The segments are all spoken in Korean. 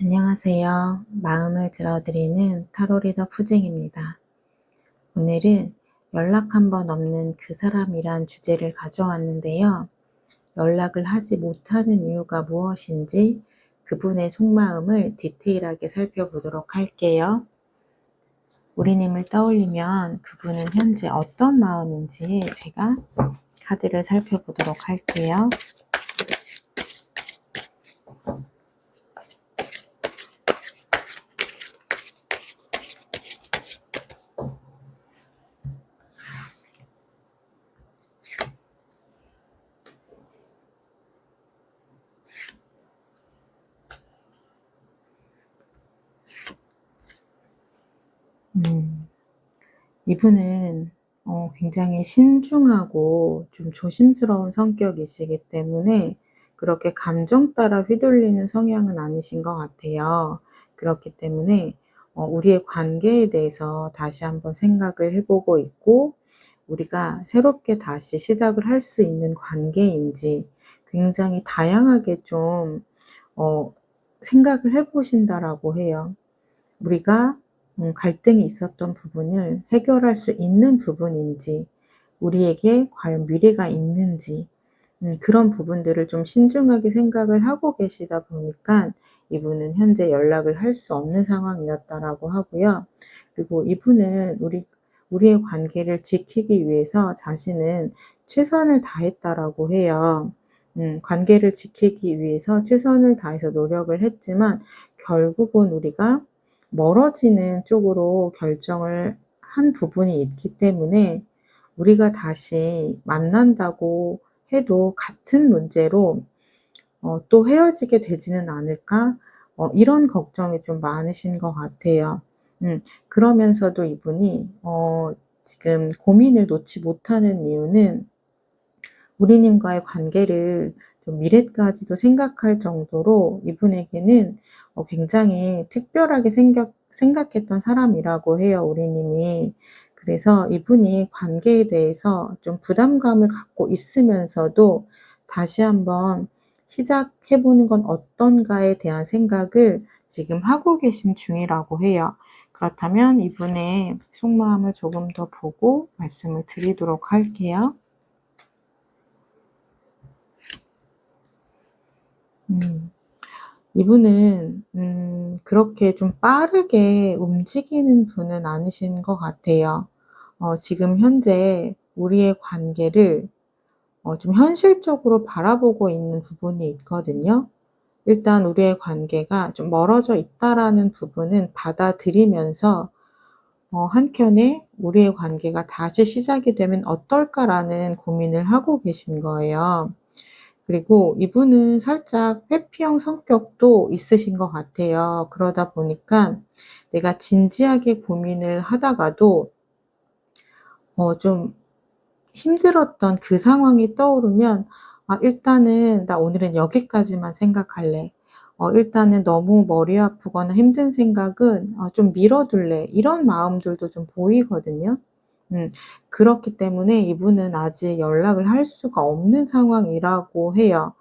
안녕하세요. 마음을 들어드리는 타로 리더 푸징입니다. 오늘은 연락 한 번 없는 그 사람이란 주제를 가져왔는데요. 연락을 하지 못하는 이유가 무엇인지 그분의 속마음을 디테일하게 살펴보도록 할게요. 우리님을 떠올리면 그분은 현재 어떤 마음인지 제가 카드를 살펴보도록 할게요. 이분은 굉장히 신중하고 좀 조심스러운 성격이시기 때문에 그렇게 감정 따라 휘둘리는 성향은 아니신 것 같아요. 그렇기 때문에 우리의 관계에 대해서 다시 한번 생각을 해보고 있고, 우리가 새롭게 다시 시작을 할 수 있는 관계인지 굉장히 다양하게 좀 생각을 해보신다라고 해요. 우리가 갈등이 있었던 부분을 해결할 수 있는 부분인지, 우리에게 과연 미래가 있는지, 그런 부분들을 좀 신중하게 생각을 하고 계시다 보니까 이분은 현재 연락을 할 수 없는 상황이었다라고 하고요. 그리고 이분은 우리의 관계를 지키기 위해서 자신은 최선을 다했다라고 해요. 관계를 지키기 위해서 최선을 다해서 노력을 했지만 결국은 우리가 멀어지는 쪽으로 결정을 한 부분이 있기 때문에 우리가 다시 만난다고 해도 같은 문제로 또 헤어지게 되지는 않을까? 이런 걱정이 좀 많으신 것 같아요. 그러면서도 이분이 지금 고민을 놓지 못하는 이유는 우리님과의 관계를 좀 미래까지도 생각할 정도로 이분에게는 굉장히 특별하게 생각했던 사람이라고 해요, 우리님이. 그래서 이분이 관계에 대해서 좀 부담감을 갖고 있으면서도 다시 한번 시작해 보는 건 어떤가에 대한 생각을 지금 하고 계신 중이라고 해요. 그렇다면 이분의 속마음을 조금 더 보고 말씀을 드리도록 할게요. 이분은 그렇게 좀 빠르게 움직이는 분은 아니신 것 같아요. 지금 현재 우리의 관계를 좀 현실적으로 바라보고 있는 부분이 있거든요. 일단 우리의 관계가 좀 멀어져 있다라는 부분은 받아들이면서 한켠에 '우리의 관계가 다시 시작이 되면 어떨까.'라는 고민을 하고 계신 거예요. 그리고 이분은 살짝 회피형 성격도 있으신 것 같아요. 그러다 보니까 내가 진지하게 고민을 하다가도 좀 힘들었던 그 상황이 떠오르면 '아 일단은 나 오늘은 여기까지만 생각할래. 일단은 너무 머리 아프거나 힘든 생각은 좀 미뤄 둘래.' 이런 마음들도 좀 보이거든요. 음 그렇기 때문에 이분은 아직 연락을 할 수가 없는 상황이라고 해요.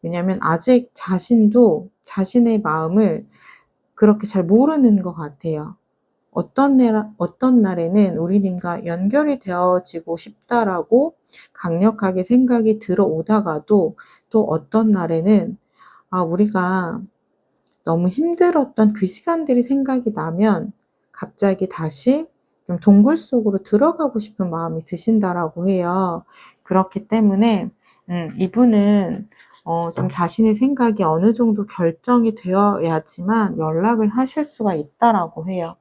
왜냐하면 아직 자신도 자신의 마음을 그렇게 잘 모르는 것 같아요. 어떤 날에는 '우리님과 연결이 되어지고 싶다.'라고 강력하게 생각이 들어오다가도, 또 어떤 날에는 우리가 너무 힘들었던 그 시간들이 생각이 나면 갑자기 다시 좀 동굴 속으로 들어가고 싶은 마음이 드신다라고 해요. 그렇기 때문에 이분은 좀 자신의 생각이 어느 정도 결정이 되어야지만 연락을 하실 수가 있다라고 해요.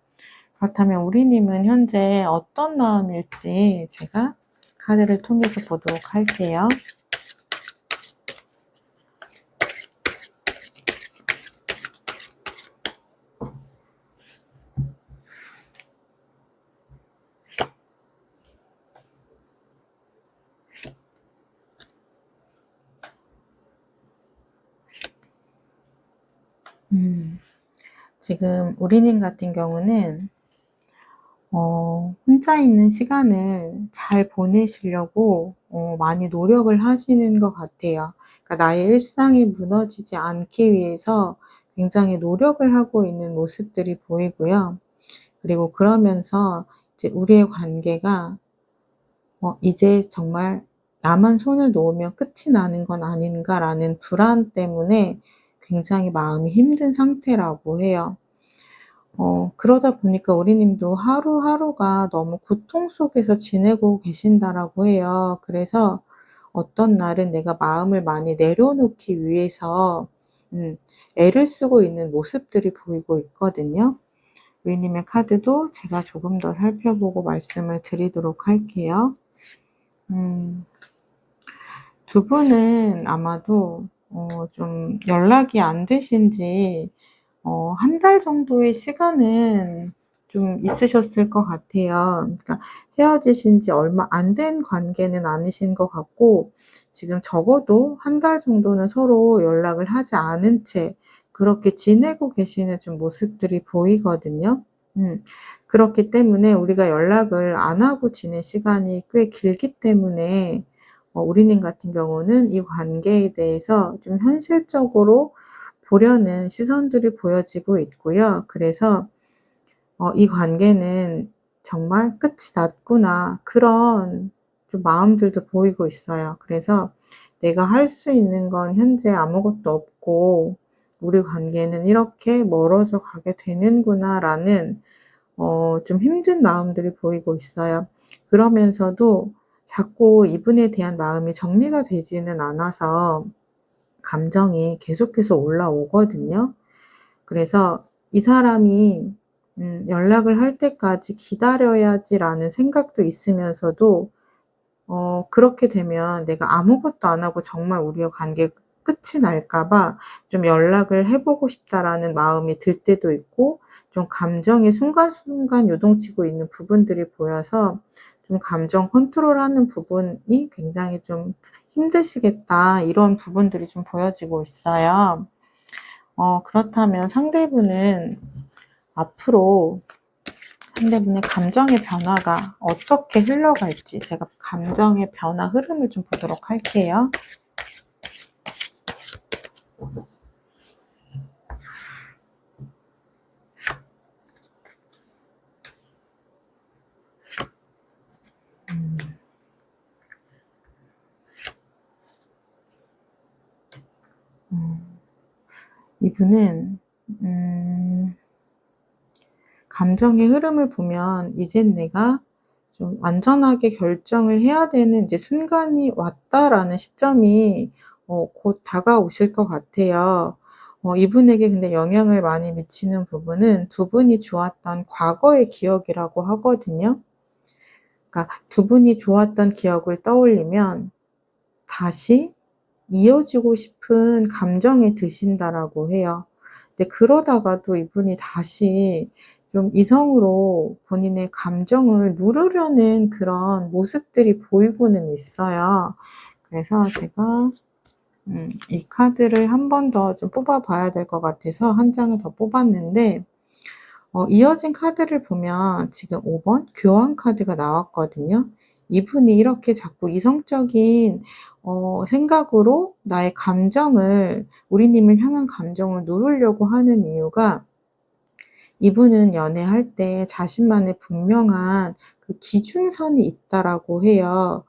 그렇다면 우리님은 현재 어떤 마음일지 제가 카드를 통해서 보도록 할게요. 지금 우리님 같은 경우는 혼자 있는 시간을 잘 보내시려고 많이 노력을 하시는 것 같아요. 그러니까 나의 일상이 무너지지 않기 위해서 굉장히 노력을 하고 있는 모습들이 보이고요. 그리고 그러면서 이제 우리의 관계가 이제 정말 '나만 손을 놓으면 끝이 나는 건 아닌가.'라는 불안 때문에 굉장히 마음이 힘든 상태라고 해요. 그러다 보니까 우리 님도 하루하루가 너무 고통 속에서 지내고 계신다라고 해요. 그래서 어떤 날은 내가 마음을 많이 내려놓기 위해서 음 애를 쓰고 있는 모습들이 보이고 있거든요. 우리 님의 카드도 제가 조금 더 살펴보고 말씀을 드리도록 할게요. 음. 두 분은 아마도 좀 연락이 안 되신 지 한 달 정도의 시간은 좀 있으셨을 것 같아요. 그러니까 헤어지신 지 얼마 안 된 관계는 아니신 것 같고 지금 적어도 한 달 정도는 서로 연락을 하지 않은 채 그렇게 지내고 계시는 좀 모습들이 보이거든요. 음. 그렇기 때문에 우리가 연락을 안 하고 지낸 시간이 꽤 길기 때문에 우리님 같은 경우는 이 관계에 대해서 좀 현실적으로 보려는 시선들이 보여지고 있고요. 그래서 '이 관계는 정말 끝이 났구나.' 그런 좀 마음들도 보이고 있어요. 그래서 '내가 할 수 있는 건 현재 아무것도 없고 우리 관계는 이렇게 멀어져 가게 되는구나.'라는 좀 힘든 마음들이 보이고 있어요. 그러면서도 자꾸 이분에 대한 마음이 정리가 되지는 않아서 감정이 계속해서 올라오거든요. 그래서 '이 사람이 연락을 할 때까지 기다려야지.'라는 생각도 있으면서도 그렇게 되면 내가 아무것도 안 하고 정말 우리의 관계가 끝이 날까 봐 좀 '연락을 해 보고 싶다.'라는 마음이 들 때도 있고 좀 감정이 순간순간 요동치고 있는 부분들이 보여서 좀 '감정 컨트롤하는 부분이 굉장히 좀 힘드시겠다.' 이런 부분들이 좀 보여지고 있어요. 그렇다면 상대분의 감정의 변화가 어떻게 흘러갈지 제가 감정의 변화 흐름을 좀 보도록 할게요. 음. 이분은 감정의 흐름을 보면 '이젠 내가 좀 완전하게 결정을 해야 되는 이제 순간이 왔다.'라는 시점이 곧 다가오실 것 같아요. 이분에게 근데 영향을 많이 미치는 부분은 두 분이 좋았던 과거의 기억이라고 하거든요. 그러니까 두 분이 좋았던 기억을 떠올리면 다시 이어지고 싶은 감정이 드신다라고 해요. 근데 그러다가도 이분이 다시 좀 이성으로 본인의 감정을 누르려는 그런 모습들이 보이고는 있어요. 그래서 제가 이 카드를 한 번 더 좀 뽑아 봐야 될 것 같아서 한 장을 더 뽑았는데 이어진 카드를 보면 지금 5번 교환 카드가 나왔거든요. 이분이 이렇게 자꾸 이성적인 생각으로 나의 감정을 우리 님을 향한 감정을 누르려고 하는 이유가 이분은 연애할 때 자신만의 분명한 그 기준선이 있다라고 해요.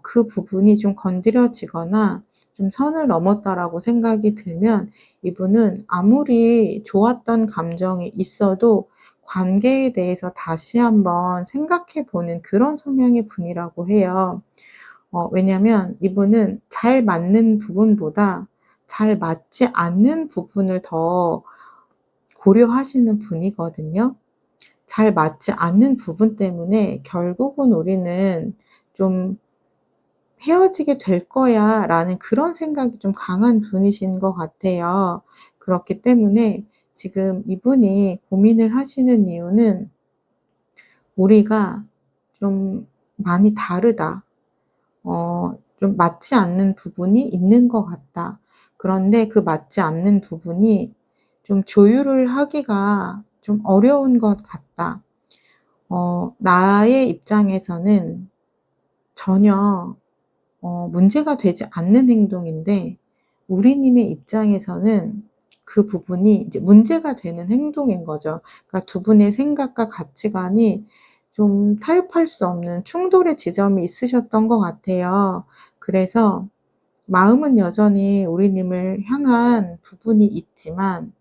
그 부분이 좀 건드려지거나 좀 선을 넘었다라고 생각이 들면 이분은 아무리 좋았던 감정이 있어도 관계에 대해서 다시 한번 생각해 보는 그런 성향의 분이라고 해요. 왜냐면 이분은 잘 맞는 부분보다 잘 맞지 않는 부분을 더 고려하시는 분이거든요. 잘 맞지 않는 부분 때문에 '결국은 우리는 좀 헤어지게 될 거야.'라는 그런 생각이 좀 강한 분이신 것 같아요. 그렇기 때문에 지금 이분이 고민을 하시는 이유는 '우리가 좀 많이 다르다. 좀 맞지 않는 부분이 있는 것 같다. 그런데 그 맞지 않는 부분이 좀 조율을 하기가 좀 어려운 것 같다. 나의 입장에서는 전혀 문제가 되지 않는 행동인데 우리 님의 입장에서는 그 부분이 이제 문제가 되는 행동인 거죠. 그러니까 두 분의 생각과 가치관이 좀 타협할 수 없는 충돌의 지점이 있으셨던 것 같아요. 그래서 마음은 여전히 우리님을 향한 부분이 있지만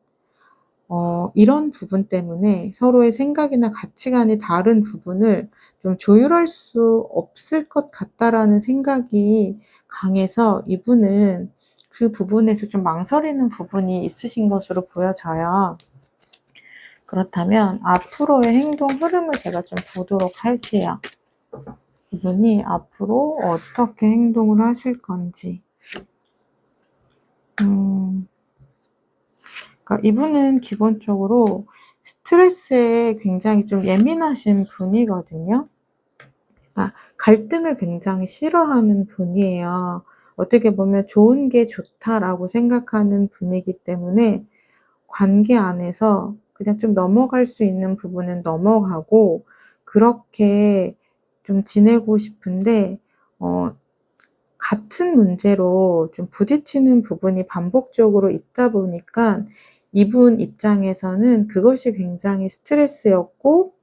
이런 부분 때문에 서로의 생각이나 가치관이 다른 부분을 좀 조율할 수 없을 것 같다라는 생각이 강해서 이분은 그 부분에서 좀 망설이는 부분이 있으신 것으로 보여져요. 그렇다면 앞으로의 행동 흐름을 제가 좀 보도록 할게요. 이분이 앞으로 어떻게 행동을 하실 건지. 그러니까 이분은 기본적으로 스트레스에 굉장히 좀 예민하신 분이거든요. 그러니까 갈등을 굉장히 싫어하는 분이에요. 어떻게 보면 '좋은 게 좋다.'라고 생각하는 분이기 때문에 관계 안에서 그냥 좀 넘어갈 수 있는 부분은 넘어가고 그렇게 좀 지내고 싶은데 어 같은 문제로 좀 부딪히는 부분이 반복적으로 있다 보니까 이분 입장에서는 그것이 굉장히 스트레스였고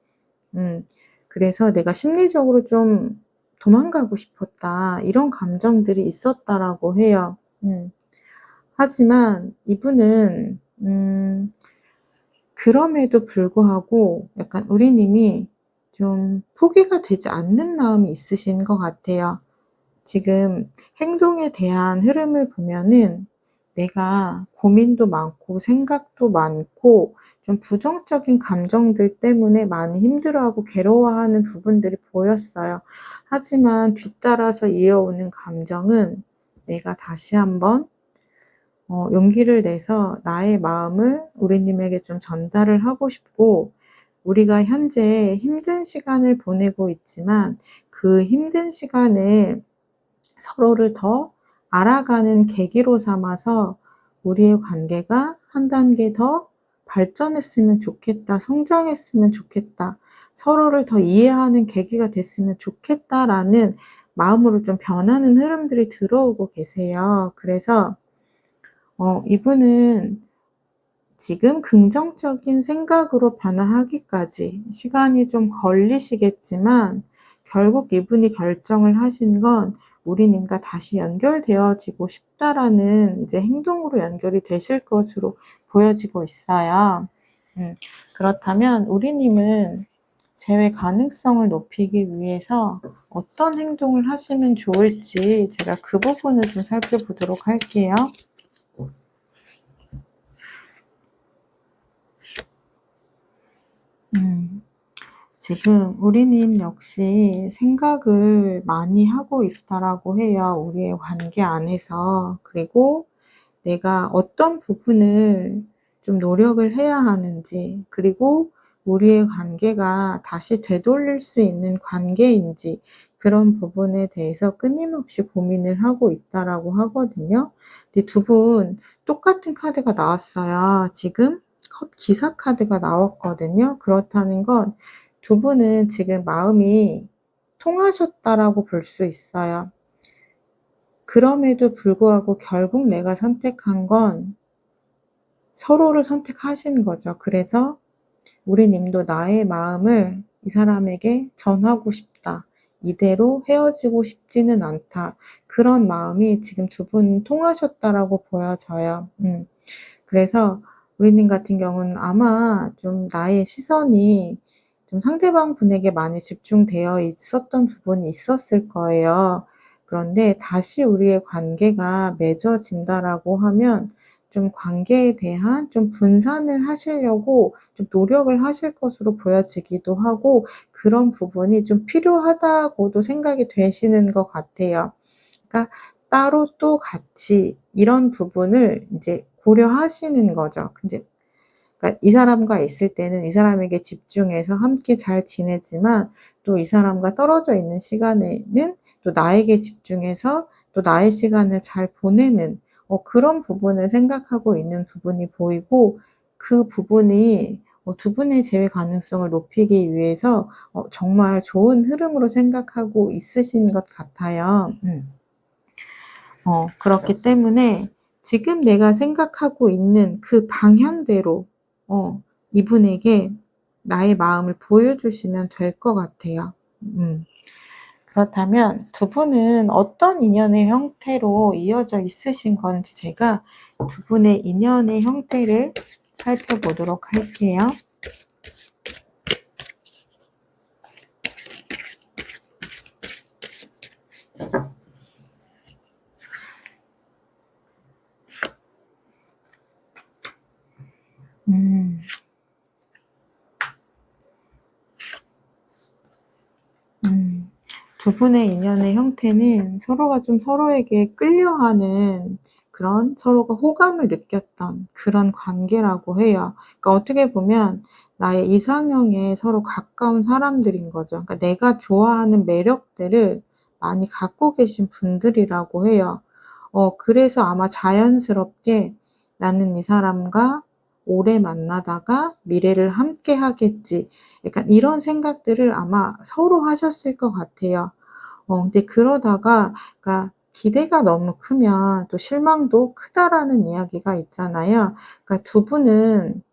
그래서 '내가 심리적으로 좀 도망가고 싶었다.' 이런 감정들이 있었다라고 해요. 하지만 이분은 그럼에도 불구하고 약간 우리님이 좀 포기가 되지 않는 마음이 있으신 것 같아요. 지금 행동에 대한 흐름을 보면은 내가 고민도 많고 생각도 많고 좀 부정적인 감정들 때문에 많이 힘들어하고 괴로워하는 부분들이 보였어요. 하지만 뒤따라서 이어오는 감정은 내가 다시 한번 용기를 내서 나의 마음을 우리님에게 좀 전달을 하고 싶고 우리가 현재 힘든 시간을 보내고 있지만 그 힘든 시간을 서로를 더 알아가는 계기로 삼아서 '우리의 관계가 한 단계 더 발전했으면 좋겠다. 성장했으면 좋겠다. 서로를 더 이해하는 계기가 됐으면 좋겠다.'라는 마음으로 좀 변하는 흐름들이 들어오고 계세요. 그래서 이분은 지금 긍정적인 생각으로 변화하기까지 시간이 좀 걸리시겠지만 결국 이분이 결정을 하신 건 '우리님과 다시 연결되어지고 싶다.'라는 이제 행동으로 연결이 되실 것으로 보여지고 있어요. 그렇다면 우리님은 재회 가능성을 높이기 위해서 어떤 행동을 하시면 좋을지 제가 그 부분을 좀 살펴보도록 할게요. 지금 우리님 역시 생각을 많이 하고 있다라고 해요, 우리의 관계 안에서. 그리고 내가 어떤 부분을 좀 노력을 해야 하는지, 그리고 우리의 관계가 다시 되돌릴 수 있는 관계인지, 그런 부분에 대해서 끊임없이 고민을 하고 있다라고 하거든요. 근데 두 분 똑같은 카드가 나왔어요. 지금 컵 기사 카드가 나왔거든요. 그렇다는 건 두 분은 지금 마음이 통하셨다라고 볼 수 있어요. 그럼에도 불구하고 결국 내가 선택한 건 서로를 선택하신 거죠. 그래서 우리 님도 '나의 마음을 이 사람에게 전하고 싶다. 이대로 헤어지고 싶지는 않다.' 그런 마음이 지금 두 분 통하셨다라고 보여져요. 그래서 우리 님 같은 경우는 아마 좀 나의 시선이 좀 상대방 분에게 많이 집중되어 있었던 부분이 있었을 거예요. 그런데 다시 우리의 관계가 맺어진다라고 하면 좀 관계에 대한 좀 분산을 하시려고 좀 노력을 하실 것으로 보여지기도 하고 그런 부분이 좀 필요하다고도 생각이 되시는 것 같아요. 그러니까 따로 또 같이 이런 부분을 인제 고려하시는 거죠. 근데 그러니까 이 사람과 있을 때는 이 사람에게 집중해서 함께 잘 지내지만 또 이 사람과 떨어져 있는 시간에는 또 나에게 집중해서 또 나의 시간을 잘 보내는 그런 부분을 생각하고 있는 부분이 보이고 그 부분이 두 분의 재회 가능성을 높이기 위해서 정말 좋은 흐름으로 생각하고 있으신 것 같아요. 그렇기 때문에 지금 내가 생각하고 있는 그 방향대로 이분에게 나의 마음을 보여주시면 될 것 같아요. 그렇다면 두 분은 어떤 인연의 형태로 이어져 있으신 건지 제가 두 분의 인연의 형태를 살펴보도록 할게요. 음. 두 분의 인연의 형태는 서로가 좀 서로에게 끌려하는 그런 서로가 호감을 느꼈던 그런 관계라고 해요. 그러니까 어떻게 보면 나의 이상형에 서로 가까운 사람들인 거죠. 그러니까 내가 좋아하는 매력들을 많이 갖고 계신 분들이라고 해요. 그래서 아마 자연스럽게 '나는 이 사람과 오래 만나다가 미래를 함께 하겠지.' 약간 이런 생각들을 아마 서로 하셨을 것 같아요. 근데 그러다가 그러니까 기대가 너무 크면 또 실망도 크다라는 이야기가 있잖아요. 그러니까 두 분은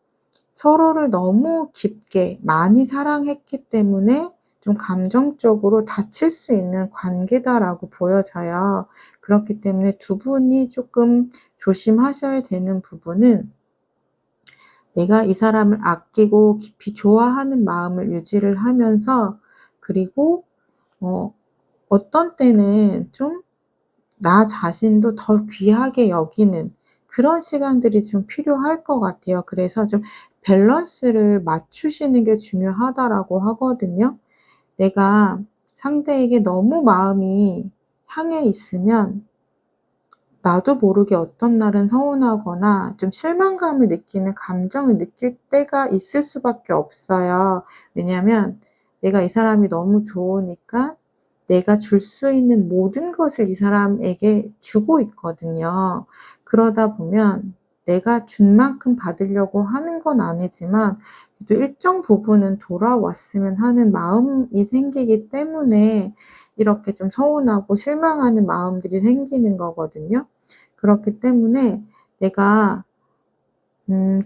서로를 너무 깊게 많이 사랑했기 때문에 좀 감정적으로 다칠 수 있는 관계다라고 보여져요. 그렇기 때문에 두 분이 쪼끔 조심하셔야 되는 부분은 내가 이 사람을 아끼고 깊이 좋아하는 마음을 유지를 하면서 그리고 어 어떤 때는 좀 나 자신도 더 귀하게 여기는 그런 시간들이 좀 필요할 것 같아요. 그래서 좀 밸런스를 맞추시는 게 중요하다라고 하거든요. 내가 상대에게 너무 마음이 향해 있으면 나도 모르게 어떤 날은 서운하거나 좀 실망감을 느끼는 감정을 느낄 때가 있을 수밖에 없어요. 왜냐하면 내가 이 사람이 너무 좋으니까 내가 줄 수 있는 모든 것을 이 사람에게 주고 있거든요. 그러다 보면 내가 준 만큼 받으려고 하는 건 아니지만 그래도 일정 부분은 돌아왔으면 하는 마음이 생기기 때문에 이렇게 좀 서운하고 실망하는 마음들이 생기는 거거든요. 그렇기 때문에 내가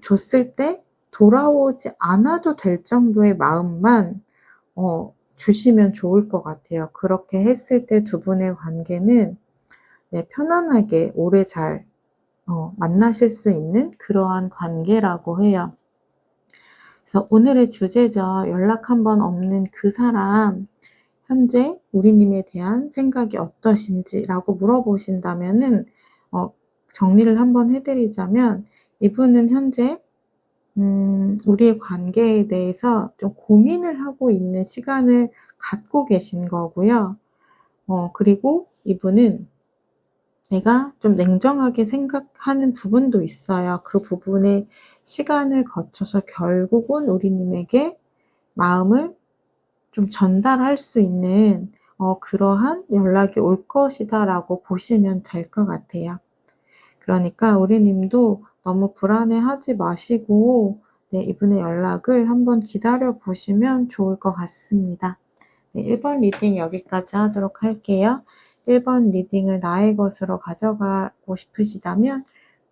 줬을 때 돌아오지 않아도 될 정도의 마음만 주시면 좋을 것 같아요. 그렇게 했을 때 두 분의 관계는 네 편안하게 오래 잘 만나실 수 있는 그러한 관계라고 해요. 그래서 오늘의 주제죠. 연락 한 번 없는 그 사람 현재 우리님에 대한 생각이 어떠신지라고 물어보신다면은 어 정리를 한번 해 드리자면 이분은 현재 우리의 관계에 대해서 좀 고민을 하고 있는 시간을 갖고 계신 거고요. 그리고 이분은 내가 좀 냉정하게 생각하는 부분도 있어요. 그 부분에 시간을 거쳐서 결국은 우리님에게 마음을 좀 전달할 수 있는 그러한 연락이 올 것이다라고 보시면 될 것 같아요. 그러니까 우리님도 너무 불안해하지 마시고 네 이분의 연락을 한번 기다려 보시면 좋을 것 같습니다. 네 1번 리딩 여기까지 하도록 할게요. 1번 리딩을 나의 것으로 가져가고 싶으시다면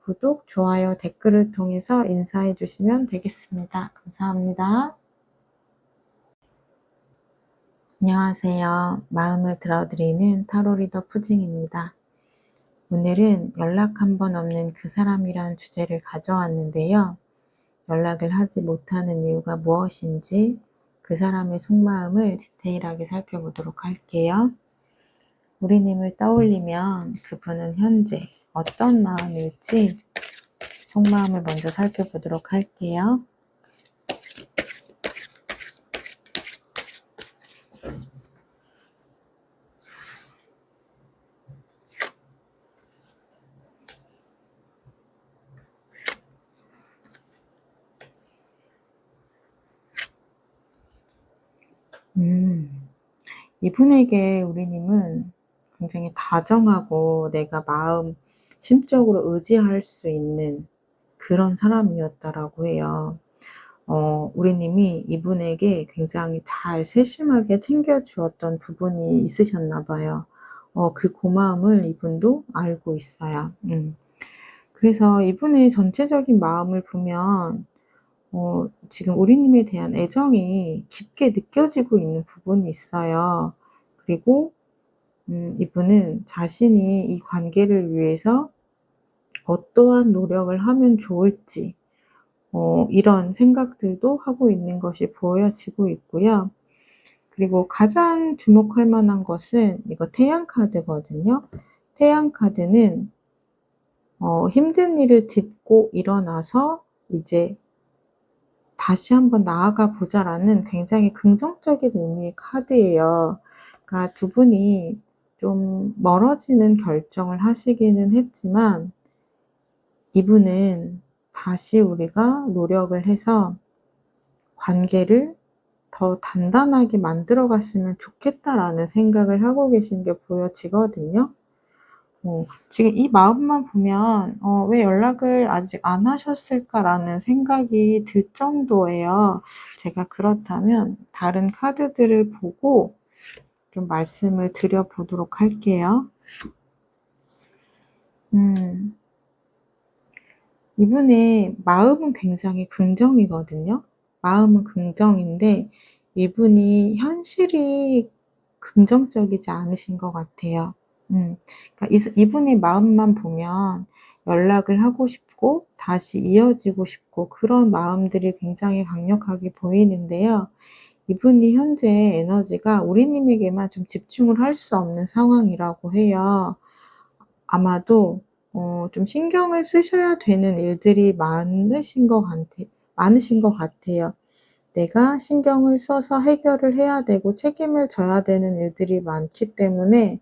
구독, 좋아요, 댓글을 통해서 인사해 주시면 되겠습니다. 감사합니다. 안녕하세요. 마음을 들어드리는 타로 리더 푸징입니다. 오늘은 연락 한 번 없는 그 사람이란 주제를 가져왔는데요. 연락을 하지 못하는 이유가 무엇인지 그 사람의 속마음을 디테일하게 살펴보도록 할게요. 우리님을 떠올리면 그분은 현재 어떤 마음일지 속마음을 먼저 살펴보도록 할게요. 이분에게 우리님은 굉장히 다정하고 내가 마음 심적으로 의지할 수 있는 그런 사람이었다라고 해요. 우리님이 이분에게 굉장히 잘 세심하게 챙겨 주었던 부분이 있으셨나 봐요. 그 고마움을 이분도 알고 있어요. 그래서 이분의 전체적인 마음을 보면 지금 우리님에 대한 애정이 깊게 느껴지고 있는 부분이 있어요. 그리고 이분은 자신이 이 관계를 위해서 어떠한 노력을 하면 좋을지 이런 생각들도 하고 있는 것이 보여지고 있고요. 그리고 가장 주목할 만한 것은 이거 태양 카드거든요. 태양 카드는 힘든 일을 딛고 일어나서 이제 '다시 한번 나아가 보자.'라는 굉장히 긍정적인 의미의 카드예요. 그러니까 두 분이 좀 멀어지는 결정을 하시기는 했지만 이분은 다시 우리가 노력을 해서 관계를 더 단단하게 만들어 갔으면 좋겠다라는 생각을 하고 계신 게 보여지거든요. 지금 이 마음만 보면 '왜 연락을 아직 안 하셨을까?'라는 생각이 들 정도예요. 제가 그렇다면 다른 카드들을 보고 좀 말씀을 드려 보도록 할게요. 음. 이분의 마음은 굉장히 긍정이거든요. 마음은 긍정인데 이분이 현실이 긍정적이지 않으신 것 같아요. 그러니까 이분의 마음만 보면 연락을 하고 싶고 다시 이어지고 싶고 그런 마음들이 굉장히 강력하게 보이는데요. 이분이 현재 에너지가 우리님에게만 좀 집중을 할 수 없는 상황이라고 해요. 아마도 좀 신경을 쓰셔야 되는 일들이 많으신 것 같아요. 내가 신경을 써서 해결을 해야 되고 책임을 져야 되는 일들이 많기 때문에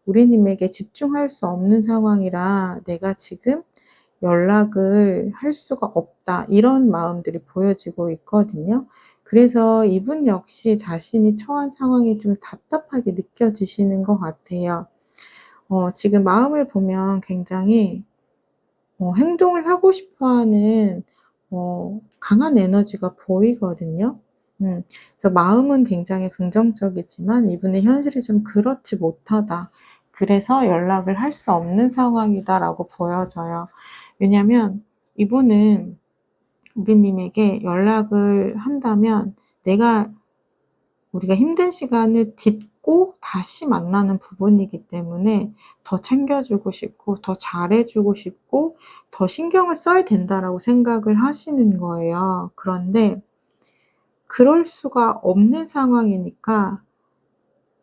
우리님에게 집중할 수 없는 상황이라 '내가 지금 연락을 할 수가 없다.' 이런 마음들이 보여지고 있거든요. 그래서 이분 역시 자신이 처한 상황이 좀 답답하게 느껴지시는 것 같아요. 지금 마음을 보면 굉장히 행동을 하고 싶어 하는 강한 에너지가 보이거든요. 그래서 마음은 굉장히 긍정적이지만 이분의 현실이 좀 그렇지 못하다. 그래서 연락을 할 수 없는 상황이다라고 보여져요. 왜냐면 이분은 우리님에게 연락을 한다면 내가 우리가 힘든 시간을 딛고 다시 만나는 부분이기 때문에 더 챙겨주고 싶고 더 잘해주고 싶고 더 신경을 써야 된다라고 생각을 하시는 거예요. 그런데 그럴 수가 없는 상황이니까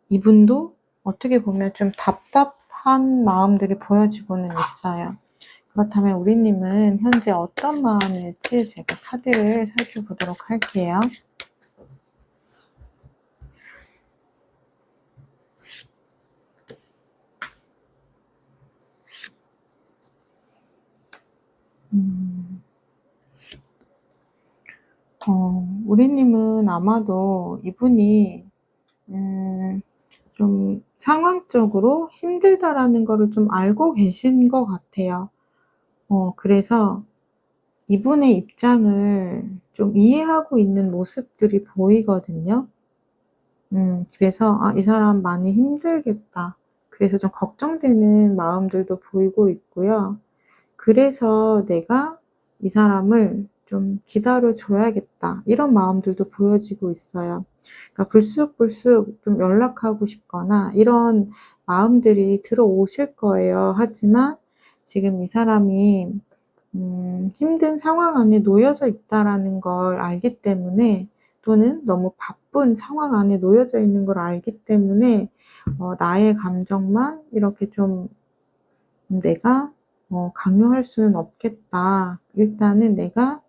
이분도 어떻게 보면 좀 답답한 마음들이 보여지고는 있어요. 그렇다면 우리님은 현재 어떤 마음일지 제가 카드를 살펴보도록 할게요. 음. 우리님은 아마도 이분이 좀 상황적으로 힘들다라는 거를 좀 알고 계신 것 같아요. 그래서 이분의 입장을 좀 이해하고 있는 모습들이 보이거든요. 그래서 '아 이 사람 많이 힘들겠다.' 그래서 좀 걱정되는 마음들도 보이고 있고요. 그래서 '내가 이 사람을 좀 기다려 줘야겠다.' 이런 마음들도 보여지고 있어요. 그러니까 불쑥불쑥 좀 연락하고 싶거나 이런 마음들이 들어오실 거예요. 하지만 지금 이 사람이 힘든 상황 안에 놓여져 있다라는 걸 알기 때문에 또는 너무 바쁜 상황 안에 놓여져 있는 걸 알기 때문에 나의 감정만 이렇게 좀 '내가 강요할 수는 없겠다. 일단은 내가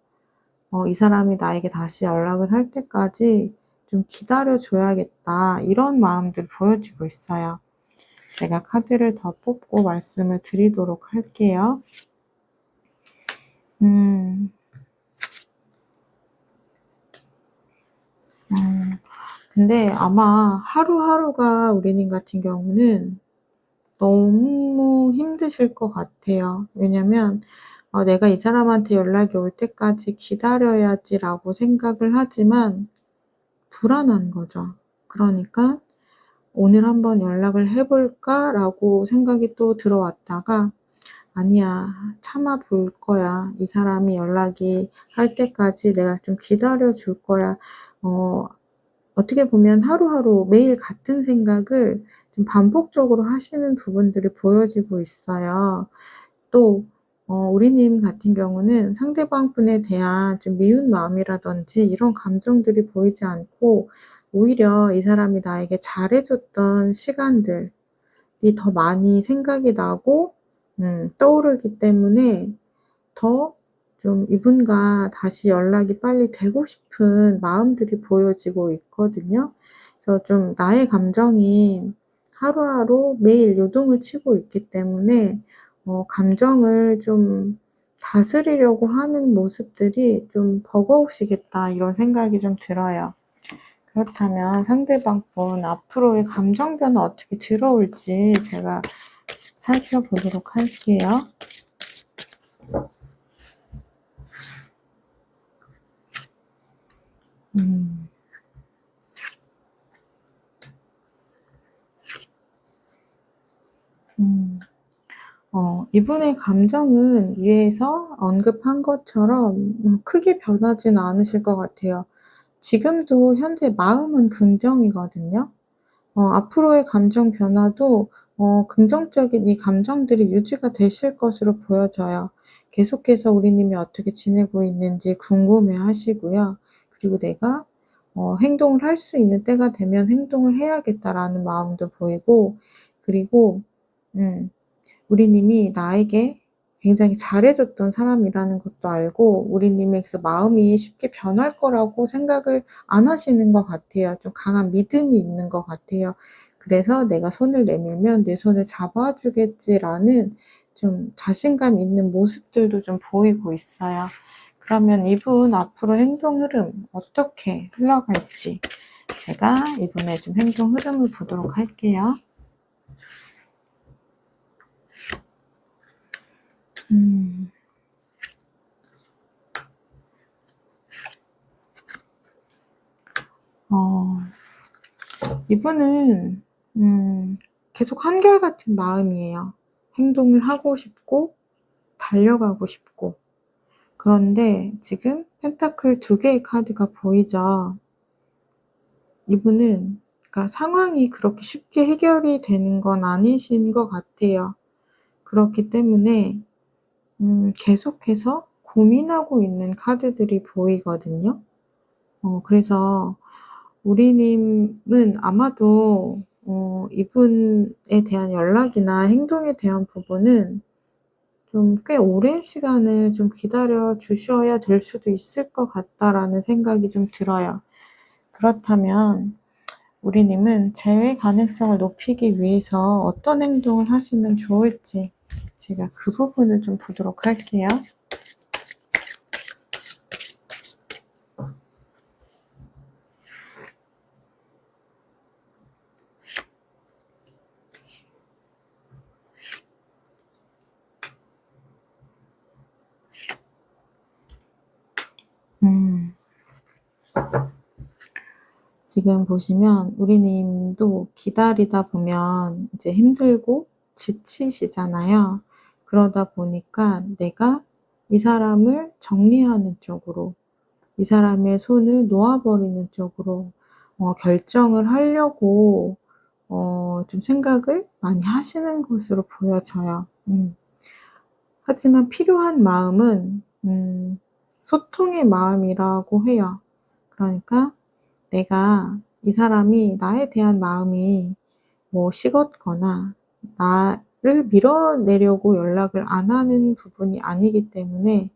이 사람이 나에게 다시 연락을 할 때까지 좀 기다려 줘야겠다.' 이런 마음들이 보여지고 있어요. 제가 카드를 더 뽑고 말씀을 드리도록 할게요. 음. 근데 아마 하루하루가 우리님 같은 경우는 너무 힘드실 것 같아요. 왜냐면 '내가 이 사람한테 연락이 올 때까지 기다려야지.'라고 생각을 하지만 불안한 거죠. 그러니까 '오늘 한번 연락을 해 볼까?'라고 생각이 또 들어왔다가 "아니야. 참아 볼 거야. 이 사람이 연락이 할 때까지 내가 좀 기다려 줄 거야." 어 어떻게 보면 하루하루 매일 같은 생각을 좀 반복적으로 하시는 부분들이 보여지고 있어요. 또 우리님 같은 경우는 상대방 분에 대한 좀 미운 마음이라든지 이런 감정들이 보이지 않고 오히려 이 사람이 나에게 잘해 줬던 시간들이 더 많이 생각이 나고 떠오르기 때문에 더 좀 이분과 다시 연락이 빨리 되고 싶은 마음들이 보여지고 있거든요. 그래서 좀 나의 감정이 하루하루 매일 요동을 치고 있기 때문에 감정을 좀 다스리려고 하는 모습들이 좀 '버거우시겠다.' 이런 생각이 좀 들어요. 그렇다면 상대방 분 앞으로의 감정 변화 어떻게 들어올지 제가 살펴보도록 할게요. 음. 음. 이분의 감정은 위에서 언급한 것처럼 크게 변하진 않으실 것 같아요. 지금도 현재 마음은 긍정이거든요. 앞으로의 감정 변화도 긍정적인 이 감정들이 유지가 되실 것으로 보여져요. 계속해서 우리 님이 어떻게 지내고 있는지 궁금해 하시고요. 그리고 '내가 행동을 할 수 있는 때가 되면 행동을 해야겠다.'라는 마음도 보이고, 그리고 음 우리 님이 나에게 굉장히 잘해 줬던 사람이라는 것도 알고 우리 님에게서 마음이 쉽게 변할 거라고 생각을 안 하시는 것 같아요. 좀 강한 믿음이 있는 것 같아요. 그래서 '내가 손을 내밀면 내 손을 잡아 주겠지.'라는 좀 자신감 있는 모습들도 좀 보이고 있어요. 그러면 이분 앞으로 행동 흐름 어떻게 흘러갈지 제가 이분의 좀 행동 흐름을 보도록 할게요. 음. 어. 이분은 계속 한결같은 마음이에요. 행동을 하고 싶고 달려가고 싶고. 그런데 지금 펜타클 두 개의 카드가 보이죠. 이분은 그러니까 상황이 그렇게 쉽게 해결이 되는 건 아니신 것 같아요. 그렇기 때문에 계속해서 고민하고 있는 카드들이 보이거든요. 그래서 우리님은 아마도 이분에 대한 연락이나 행동에 대한 부분은 좀 꽤 오랜 시간을 좀 기다려 주셔야 될 수도 있을 것 같다라는 생각이 좀 들어요. 그렇다면 우리님은 재회 가능성을 높이기 위해서 어떤 행동을 하시면 좋을지 제가 그 부분을 좀 보도록 할게요. 음. 지금 보시면 우리님도 기다리다 보면 이제 힘들고 지치시잖아요. 그러다 보니까 내가 이 사람을 정리하는 쪽으로, 이 사람의 손을 놓아 버리는 쪽으로 결정을 하려고 좀 생각을 많이 하시는 것으로 보여져요. 하지만 필요한 마음은 소통의 마음이라고 해요. 그러니까 내가 이 사람이 나에 대한 마음이 뭐 식었거나 나를 밀어내려고 연락을 안 하는 부분이 아니기 때문에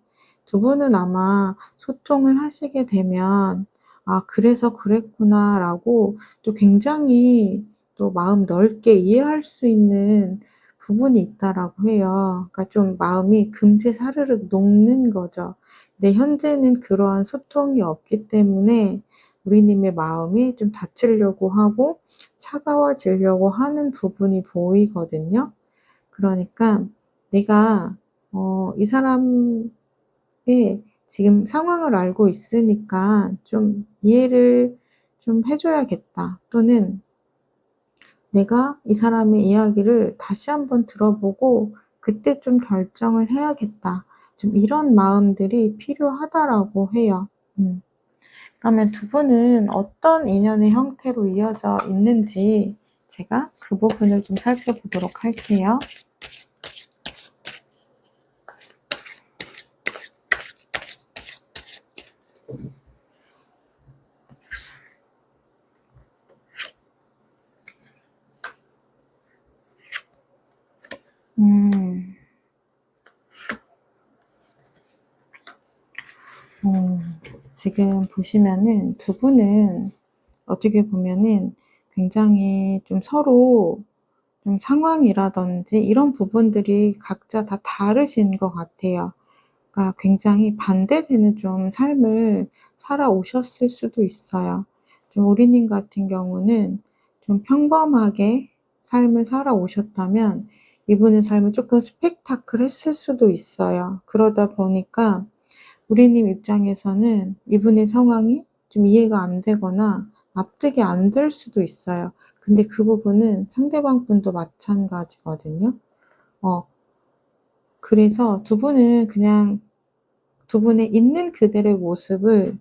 두 분은 아마 소통을 하시게 되면 '아 그래서 그랬구나.'라고 또 굉장히 또 마음 넓게 이해할 수 있는 부분이 있다라고 해요. 그러니까 좀 마음이 금세 사르륵 녹는 거죠. 근데 현재는 그러한 소통이 없기 때문에 우리님의 마음이 좀 닫히려고 하고 차가워지려고 하는 부분이 보이거든요. 그러니까 내가 이 사람의 지금 상황을 알고 있으니까 좀 이해를 좀 해 줘야겠다. 또는 내가 이 사람의 이야기를 다시 한번 들어보고 그때 좀 결정을 해야겠다. 좀 이런 마음들이 필요하다라고 해요. 그러면 두 분은 어떤 인연의 형태로 이어져 있는지 제가 그 부분을 좀 살펴보도록 할게요. 음, 어, 지금 보시면은 두 분은 어떻게 보면은 굉장히 좀 서로 좀 상황이라든지 이런 부분들이 각자 다 다르신 것 같아요. 그러니까 굉장히 반대되는 좀 삶을 살아오셨을 수도 있어요. 좀 우리님 같은 경우는 좀 평범하게 삶을 살아오셨다면 이분의 삶은 조금 스펙타클했을 수도 있어요. 그러다 보니까 우리님 입장에서는 이분의 상황이 좀 이해가 안 되거나 납득이 안 될 수도 있어요. 근데 그 부분은 상대방 분도 마찬가지거든요. 어, 그래서 두 분은 그냥 두 분의 있는 그대로의 모습을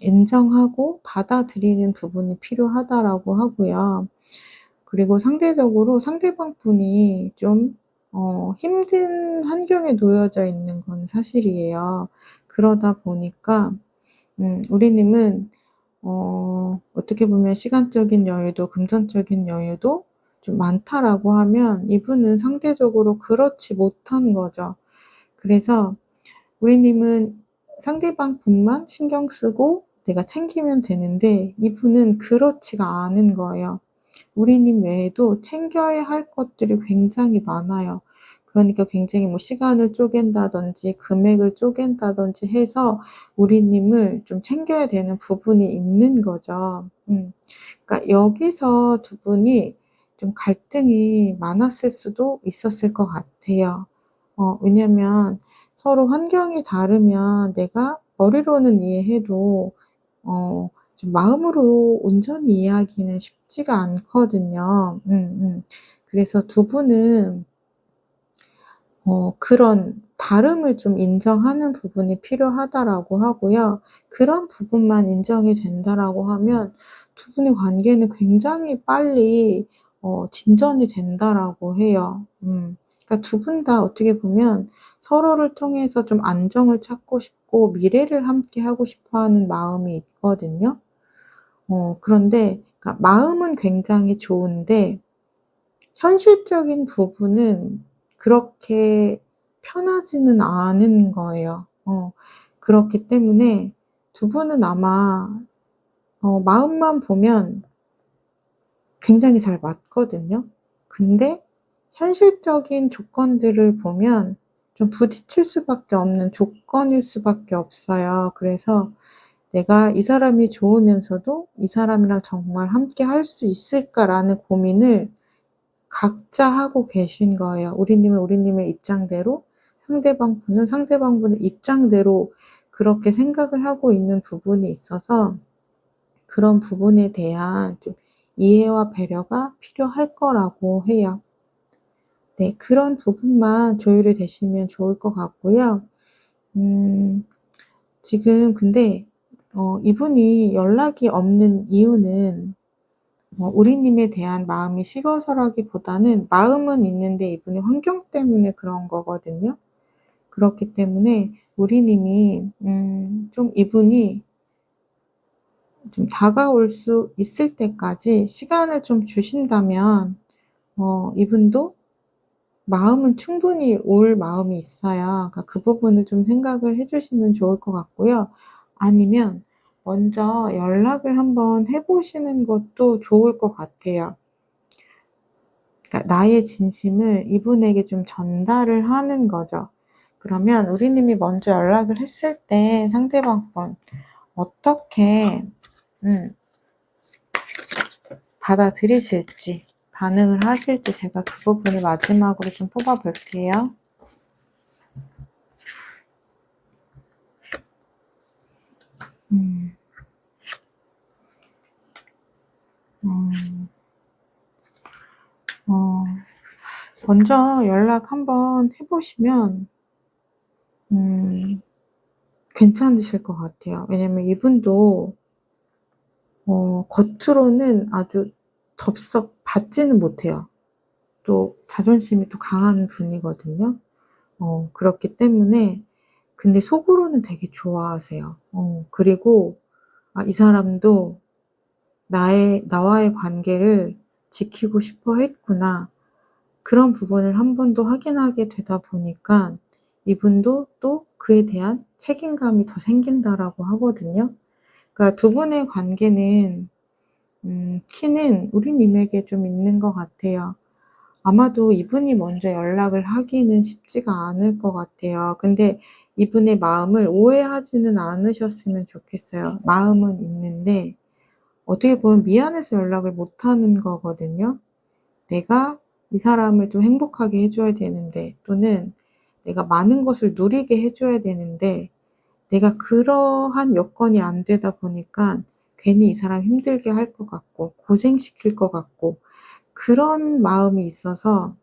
인정하고 받아들이는 부분이 필요하다라고 하고요. 그리고 상대적으로 상대방 분이 좀 힘든 환경에 놓여져 있는 건 사실이에요. 그러다 보니까 우리님은 어떻게 보면 시간적인 여유도 금전적인 여유도 좀 많다라고 하면 이분은 상대적으로 그렇지 못한 거죠. 그래서 우리님은 상대방 분만 신경 쓰고 내가 챙기면 되는데 이분은 그렇지가 않은 거예요. 우리님 외에도 챙겨야 할 것들이 굉장히 많아요. 그러니까 굉장히 뭐 시간을 쪼갠다든지 금액을 쪼갠다든지 해서 우리님을 좀 챙겨야 되는 부분이 있는 거죠. 그러니까 여기서 두 분이 좀 갈등이 많았을 수도 있었을 것 같아요. 왜냐면 서로 환경이 다르면 내가 머리로는 이해해도 좀 마음으로 온전히 이해하기는 쉽지가 않거든요. 그래서 두 분은 그런 다름을 좀 인정하는 부분이 필요하다라고 하고요. 그런 부분만 인정이 된다라고 하면 두 분의 관계는 굉장히 빨리 진전이 된다라고 해요. 그러니까 두 분 다 어떻게 보면 서로를 통해서 좀 안정을 찾고 싶고 미래를 함께 하고 싶어 하는 마음이 있거든요. 그런데 그러니까 마음은 굉장히 좋은데 현실적인 부분은 그렇게 편하지는 않은 거예요. 그렇기 때문에 두 분은 아마 마음만 보면 굉장히 잘 맞거든요. 근데 현실적인 조건들을 보면 좀 부딪힐 수밖에 없는 조건일 수밖에 없어요. 그래서 '내가 이 사람이 좋으면서도 이 사람이랑 정말 함께 할 수 있을까?'라는 고민을 각자 하고 계신 거예요. 우리님은 우리님의 입장대로 상대방 분은 상대방 분의 입장대로 그렇게 생각을 하고 있는 부분이 있어서 그런 부분에 대한 좀 이해와 배려가 필요할 거라고 해요. 네. 그런 부분만 조율이 되시면 좋을 것 같고요. 음 지금 근데 이분이 연락이 없는 이유는 우리님에 대한 마음이 식어서라기보다는 마음은 있는데 이분의 환경 때문에 그런 거거든요. 그렇기 때문에 우리님이 좀 이분이 좀 다가올 수 있을 때까지 시간을 좀 주신다면 이분도 마음은 충분히 올 마음이 있어요. 그러니까 그 부분을 좀 생각을 해 주시면 좋을 것 같고요. 아니면 먼저 연락을 한번 해 보시는 것도 좋을 것 같아요. 그러니까 나의 진심을 이분에게 좀 전달을 하는 거죠. 그러면 우리님이 먼저 연락을 했을 때 상대방 분 어떻게 음 받아들이실지 반응을 하실지 제가 그 부분을 마지막으로 좀 뽑아 볼게요. 음. 음. 어 먼저 연락 한번 해 보시면 괜찮으실 것 같아요. 왜냐면 이분도 겉으로는 아주 덥석 받지는 못해요. 또 자존심이 또 강한 분이거든요. 그렇기 때문에 근데 속으로는 되게 좋아하세요. 그리고 '아 이 사람도 나와의 관계를 지키고 싶어 했구나.' 그런 부분을 한 번 더 확인하게 되다 보니까 이분도 또 그에 대한 책임감이 더 생긴다라고 하거든요. 그러니까 두 분의 관계는 키는 우리님에게 좀 있는 것 같아요. 아마도 이분이 먼저 연락을 하기는 쉽지가 않을 것 같아요. 근데 이분의 마음을 오해하지는 않으셨으면 좋겠어요. 마음은 있는데 어떻게 보면 미안해서 연락을 못 하는 거거든요. 내가 이 사람을 좀 행복하게 해 줘야 되는데 또는 내가 많은 것을 누리게 해 줘야 되는데 내가 그러한 여건이 안 되다 보니까 괜히 이 사람 힘들게 할 것 같고 고생시킬 것 같고 그런 마음이 있어서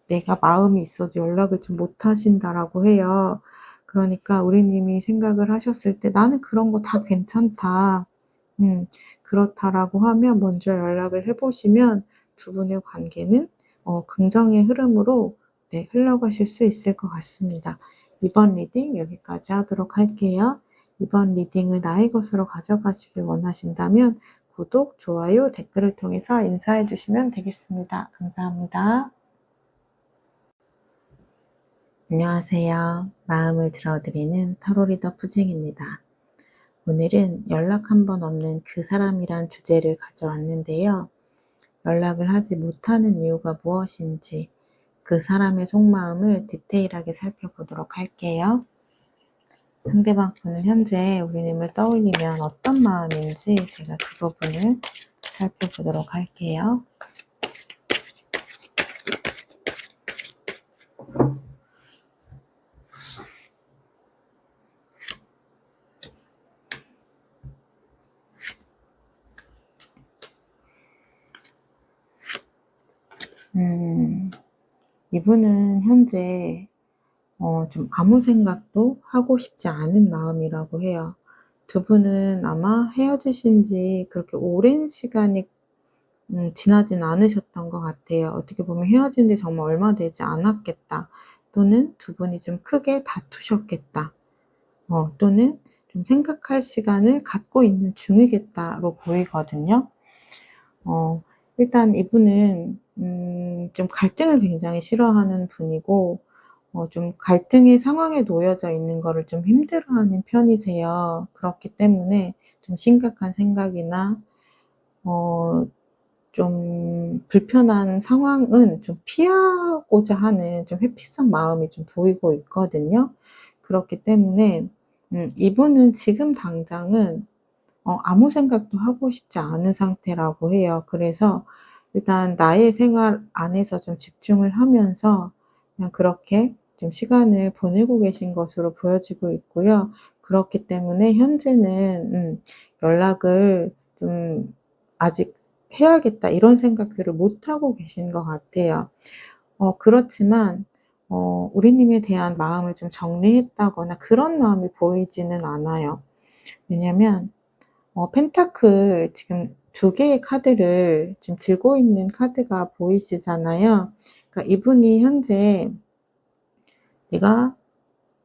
내가 마음이 있어도 연락을 좀 못 하신다라고 해요. 그러니까 우리님이 생각을 하셨을 때 '나는 그런 거 다 괜찮다. 음 그렇다.'라고 하면 먼저 연락을 해 보시면 두 분의 관계는 긍정의 흐름으로 네 흘러가실 수 있을 것 같습니다. 이번 리딩 여기까지 하도록 할게요. 이번 리딩을 나의 것으로 가져가시길 원하신다면 구독, 좋아요, 댓글을 통해서 인사해 주시면 되겠습니다. 감사합니다. 안녕하세요. 마음을 들어드리는 타로 리더 푸징입니다. 오늘은 연락 한 번 없는 그 사람이란 주제를 가져왔는데요. 연락을 하지 못하는 이유가 무엇인지 그 사람의 속마음을 디테일하게 살펴보도록 할게요. 상대방 분은 현재 우리님을 떠올리면 어떤 마음인지 제가 그 부분을 살펴보도록 할게요. 이분은 현재 좀 아무 생각도 하고 싶지 않은 마음이라고 해요. 두 분은 아마 헤어지신 지 그렇게 오랜 시간이 지나진 않으셨던 것 같아요. 어떻게 보면 헤어진 지 정말 얼마 되지 않았겠다. 또는 두 분이 좀 크게 다투셨겠다. 또는 좀 생각할 시간을 갖고 있는 중이겠다로 보이거든요. 어 일단 이분은 좀 갈등을 굉장히 싫어하는 분이고 좀 갈등의 상황에 놓여져 있는 거를 좀 힘들어하는 편이세요. 그렇기 때문에 좀 심각한 생각이나 어 좀 불편한 상황은 좀 피하고자 하는 좀 회피성 마음이 좀 보이고 있거든요. 그렇기 때문에 이분은 지금 당장은 아무 생각도 하고 싶지 않은 상태라고 해요. 그래서 일단 나의 생활 안에서 좀 집중을 하면서 그냥 그렇게 좀 시간을 보내고 계신 것으로 보여지고 있고요. 그렇기 때문에 현재는 연락을 좀 아직 해야겠다 이런 생각들을 못 하고 계신 것 같아요. 그렇지만 우리님에 대한 마음을 좀 정리했다거나 그런 마음이 보이지는 않아요. 왜냐면 펜타클 지금 두 개의 카드를 지금 들고 있는 카드가 보이시잖아요. 그러니까 이분이 현재 내가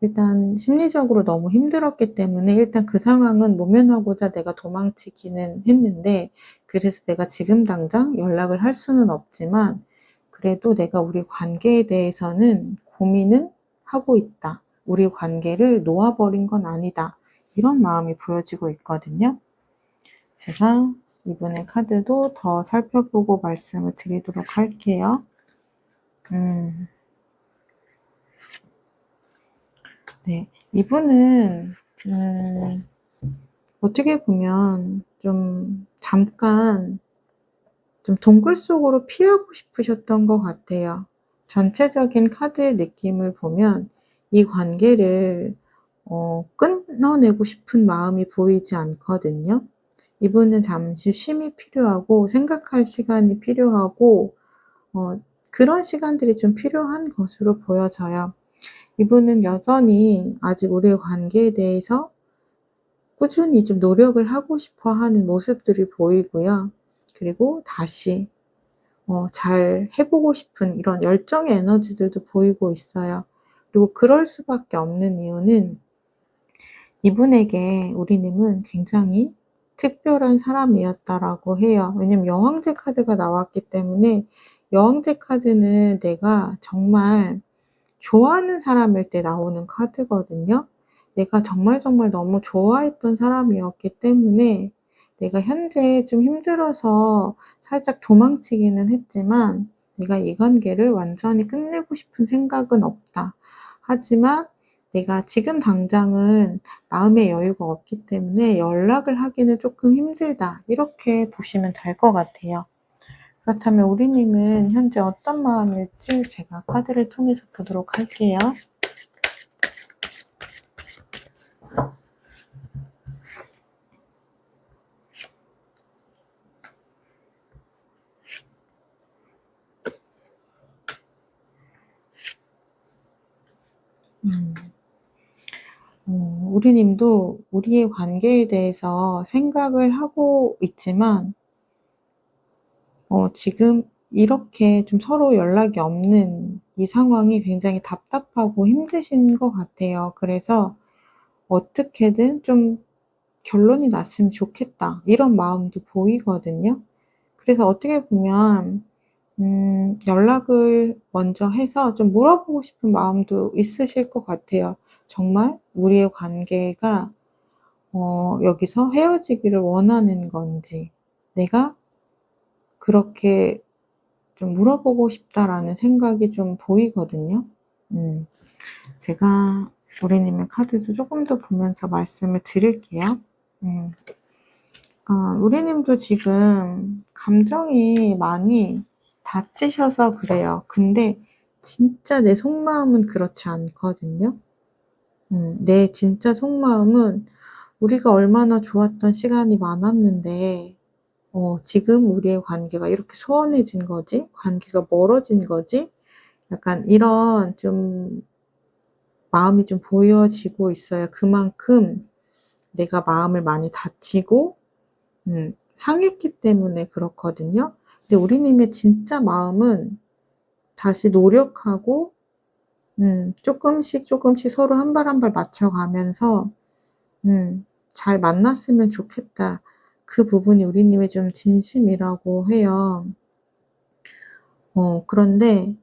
일단 심리적으로 너무 힘들었기 때문에 일단 그 상황은 모면하고자 내가 도망치기는 했는데 그래서 내가 지금 당장 연락을 할 수는 없지만 그래도 내가 우리 관계에 대해서는 고민은 하고 있다. 우리 관계를 놓아 버린 건 아니다. 이런 마음이 보여지고 있거든요. 제가 이번에 카드도 더 살펴보고 말씀을 드리도록 할게요. 네. 이분은 어떻게 보면 좀 잠깐 좀 동굴 속으로 피하고 싶으셨던 것 같아요. 전체적인 카드의 느낌을 보면 이 관계를 끊어내고 싶은 마음이 보이지 않거든요. 이분은 잠시 쉼이 필요하고 생각할 시간이 필요하고 어 그런 시간들이 좀 필요한 것으로 보여져요. 이분은 여전히 아직 우리의 관계에 대해서 꾸준히 좀 노력을 하고 싶어 하는 모습들이 보이고요. 그리고 다시 잘 해 보고 싶은 이런 열정의 에너지들도 보이고 있어요. 그리고 그럴 수밖에 없는 이유는 이분에게 우리님은 굉장히 특별한 사람이었다라고 해요. 왜냐면 여왕제 카드가 나왔기 때문에 여왕제 카드는 내가 정말 좋아하는 사람일 때 나오는 카드거든요. 내가 정말 정말 너무 좋아했던 사람이었기 때문에 내가 현재 좀 힘들어서 살짝 도망치기는 했지만 내가 이 관계를 완전히 끝내고 싶은 생각은 없다. 하지만 내가 지금 당장은 마음의 여유가 없기 때문에 연락을 하기는 조금 힘들다. 이렇게 보시면 될 것 같아요. 그렇다면 우리님은 현재 어떤 마음일지 제가 카드를 통해서 보도록 할게요. 우리님도 우리의 관계에 대해서 생각을 하고 있지만 지금 이렇게 좀 서로 연락이 없는 이 상황이 굉장히 답답하고 힘드신 것 같아요. 그래서 어떻게든 좀 '결론이 났으면 좋겠다.' 이런 마음도 보이거든요. 그래서 어떻게 보면 연락을 먼저 해서 좀 물어보고 싶은 마음도 있으실 것 같아요. 정말 우리의 관계가 여기서 헤어지기를 원하는 건지, 내가 그렇게 좀 물어보고 싶다라는 생각이 좀 보이거든요. 음. 제가 우리님의 카드도 조금 더 보면서 말씀을 드릴게요. 음. 우리님도 지금 감정이 많이 다치셔서 그래요. 근데 진짜 내 속마음은 그렇지 않거든요. 내 진짜 속마음은 우리가 얼마나 좋았던 시간이 많았는데 지금 우리의 관계가 이렇게 소원해진 거지? 관계가 멀어진 거지? 약간 이런 좀 마음이 좀 보여지고 있어요. 그만큼 내가 마음을 많이 다치고 상했기 때문에 그렇거든요. 근데 우리님의 진짜 마음은 다시 노력하고 쪼끔씩 쪼끔씩 서로 한 발 한 발 맞춰가면서 '잘 만났으면 좋겠다.' 그 부분이 우리님의 좀 진심이라고 해요. 그런데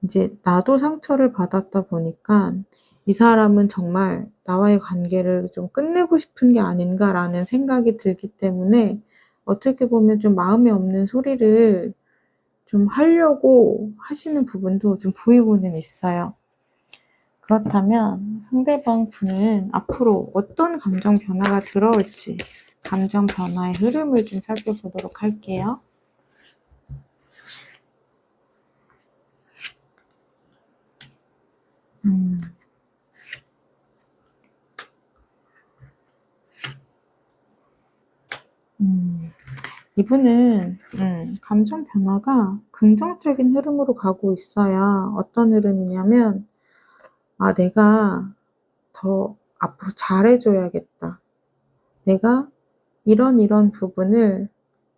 인제 나도 상처를 받았다 보니깐 '이 사람은 정말 나와의 관계를 좀 끝내고 싶은 게 아닌가.'라는 생각이 들기 때문에 어떻게 보면 좀 마음에 없는 소리를 좀 하려고 하시는 부분도 좀 보이고는 있어요. 그렇다면 상대방 분은 앞으로 어떤 감정 변화가 들어올지 감정 변화의 흐름을 좀 살펴보도록 할게요. 음. 음. 이분은 감정 변화가 긍정적인 흐름으로 가고 있어요. 어떤 흐름이냐면 '아 내가 더 앞으로 잘해 줘야겠다. 내가 이런 이런 부분을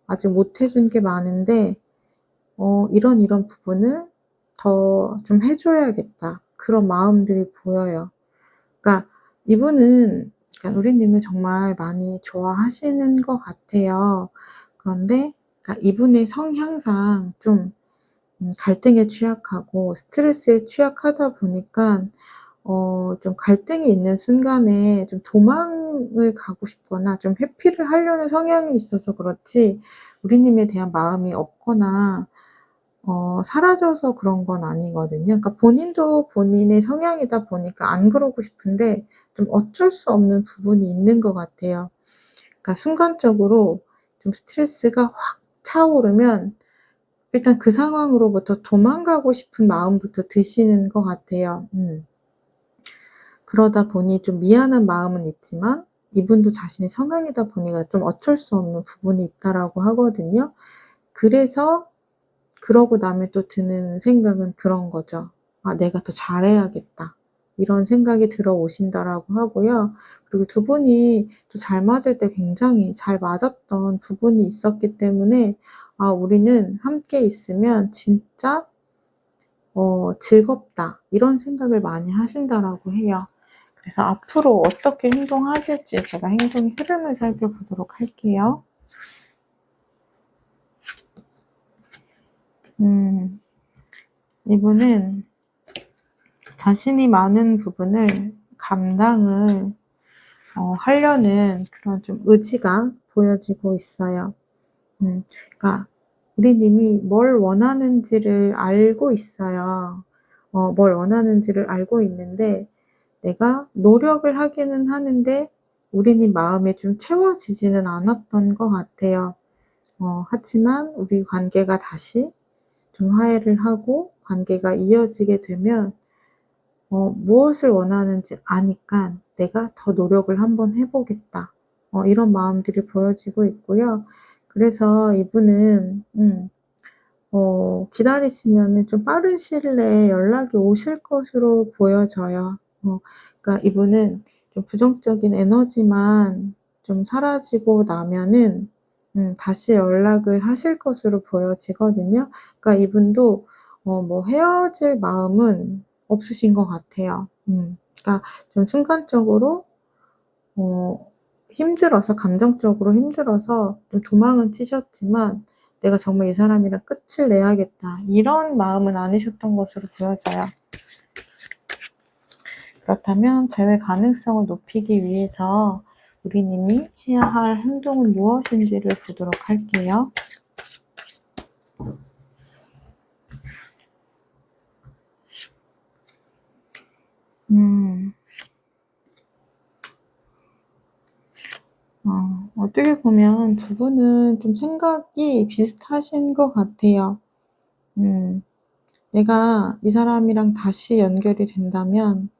아직 못해준 게 많은데 이런 이런 부분을 더 좀 해 줘야겠다.' 그런 마음들이 보여요. 그러니까 이분은 그러니까 우리님을 정말 많이 좋아하시는 것 같아요. 그런데 이분의 성향상 좀 갈등에 취약하고 스트레스에 취약하다 보니까 좀 갈등이 있는 순간에 좀 도망을 가고 싶거나 좀 회피를 하려는 성향이 있어서 그렇지 우리님에 대한 마음이 없거나 사라져서 그런 건 아니거든요. 그러니까 본인도 본인의 성향이다 보니까 안 그러고 싶은데 좀 어쩔 수 없는 부분이 있는 것 같아요. 그러니까 순간적으로 좀 스트레스가 확 차오르면 일단 그 상황으로부터 도망가고 싶은 마음부터 드시는 것 같아요. 그러다 보니 좀 미안한 마음은 있지만 이분도 자신의 성향이다 보니까 좀 어쩔 수 없는 부분이 있다라고 하거든요. 그래서 그러고 나면 또 드는 생각은 그런 거죠. '아 내가 더 잘해야겠다.' 이런 생각이 들어오신다라고 하고요. 그리고 두 분이 또 잘 맞을 때 굉장히 잘 맞았던 부분이 있었기 때문에 '아 우리는 함께 있으면 진짜 즐겁다.' 이런 생각을 많이 하신다라고 해요. 그래서 앞으로 어떻게 행동하실지 제가 행동 흐름을 살펴보도록 할게요. 음. 이분은 자신이 많은 부분을 감당을 하려는 그런 좀 의지가 보여지고 있어요. 그러니까 우리 님이 뭘 원하는지를 알고 있어요. 뭘 원하는지를 알고 있는데 내가 노력을 하기는 하는데 우리 님 마음에 좀 채워지지는 않았던 것 같아요. 하지만 우리 관계가 다시 좀 화해를 하고 관계가 이어지게 되면 무엇을 원하는지 아니까 '내가 더 노력을 한번 해 보겠다.' 이런 마음들이 보여지고 있고요. 그래서 이분은 기다리시면은 좀 빠른 시일 내에 연락이 오실 것으로 보여져요. 그러니까 이분은 좀 부정적인 에너지만 좀 사라지고 나면은 다시 연락을 하실 것으로 보여지거든요. 그러니까 이분도 뭐 헤어질 마음은 없으신 것 같아요. 그러니까 좀 순간적으로 힘들어서 감정적으로 힘들어서 좀 도망은 치셨지만 '내가 정말 이 사람이랑 끝을 내야겠다.' 이런 마음은 아니셨던 것으로 보여져요. 그렇다면 재회 가능성을 높이기 위해서 우리 님이 해야 할 행동은 무엇인지를 보도록 할게요. 음. 어떻게 보면 두 분은 좀 생각이 비슷하신 것 같아요. 음. 내가 이 사람이랑 다시 연결이 된다면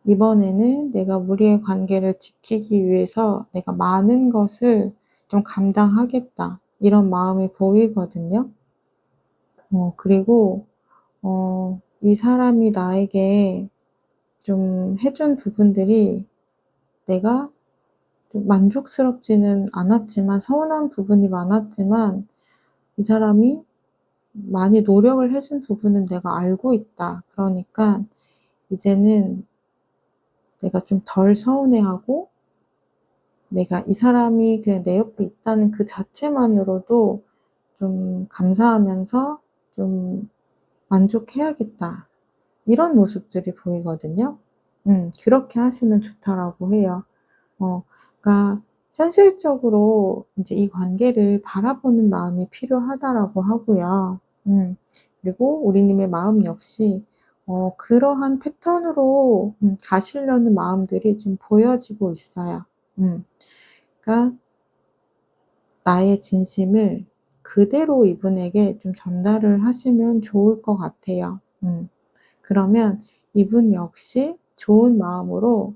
이번에는 내가 우리의 관계를 지키기 위해서 '내가 많은 것을 좀 감당하겠다.' 이런 마음이 보이거든요. 그리고 이 사람이 나에게 좀 해준 부분들이 내가 좀 만족스럽지는 않았지만 서운한 부분이 많았지만 이 사람이 많이 노력을 해준 부분은 내가 알고 있다. 그러니까 이제는 내가 좀 덜 서운해하고 내가 이 사람이 그냥 내 옆에 있다는 그 자체만으로도 좀 감사하면서 좀 '만족해야겠다.' 이런 모습들이 보이거든요. 그렇게 하시면 좋다라고 해요. 그러니까 현실적으로 인제 이 관계를 바라보는 마음이 필요하다라고 하고요. 그리고 우리 님의 마음 역시 그러한 패턴으로 가시려는 마음들이 좀 보여지고 있어요. 음. 그러니까 나의 진심을 그대로 이분에게 좀 전달을 하시면 좋을 것 같아요. 그러면 이분 역시 좋은 마음으로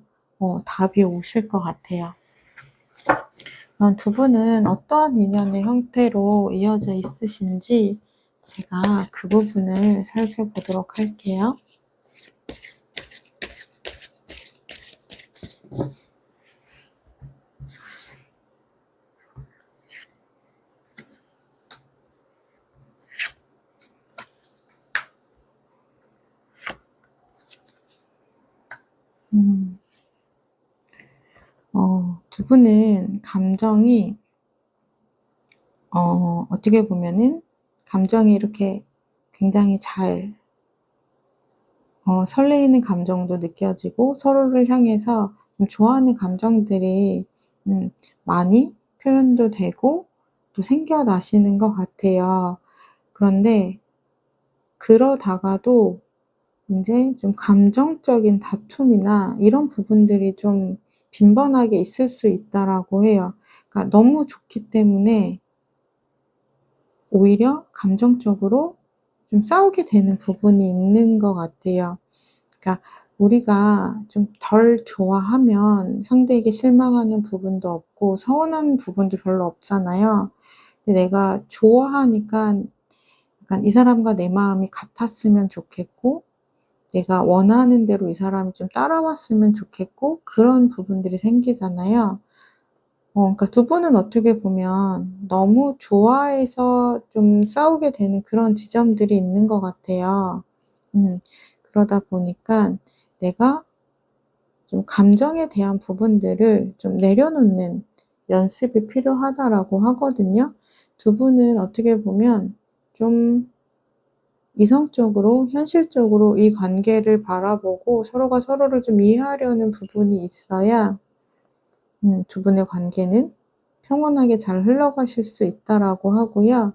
답이 오실 것 같아요. 그럼 두 분은 어떠한 인연의 형태로 이어져 있으신지 제가 그 부분을 살펴보도록 할게요. 음. 두 분은 감정이 어떻게 보면은 감정이 이렇게 굉장히 잘 설레이는 감정도 느껴지고 서로를 향해서 좀 좋아하는 감정들이 음 많이 표현도 되고 또 생겨나시는 것 같아요. 그런데 그러다가도 인제 좀 감정적인 다툼이나 이런 부분들이 좀 빈번하게 있을 수 있다라고 해요. 그러니까 너무 좋기 때문에 오히려 감정적으로 좀 싸우게 되는 부분이 있는 것 같아요. 그러니까 우리가 좀 덜 좋아하면 상대에게 실망하는 부분도 없고 서운한 부분도 별로 없잖아요. 근데 내가 좋아하니깐 약간 이 사람과 내 마음이 같았으면 좋겠고 내가 원하는 대로 이 사람이 좀 따라왔으면 좋겠고 그런 부분들이 생기잖아요. 그러니까 두 분은 어떻게 보면 너무 좋아해서 좀 싸우게 되는 그런 지점들이 있는 것 같아요. 음. 그러다 보니까 내가 좀 감정에 대한 부분들을 좀 내려놓는 연습이 필요하다라고 하거든요. 두 분은 어떻게 보면 좀 이성적으로 현실적으로 이 관계를 바라보고 서로가 서로를 좀 이해하려는 부분이 있어야 두 분의 관계는 평온하게 잘 흘러가실 수 있다라고 하고요.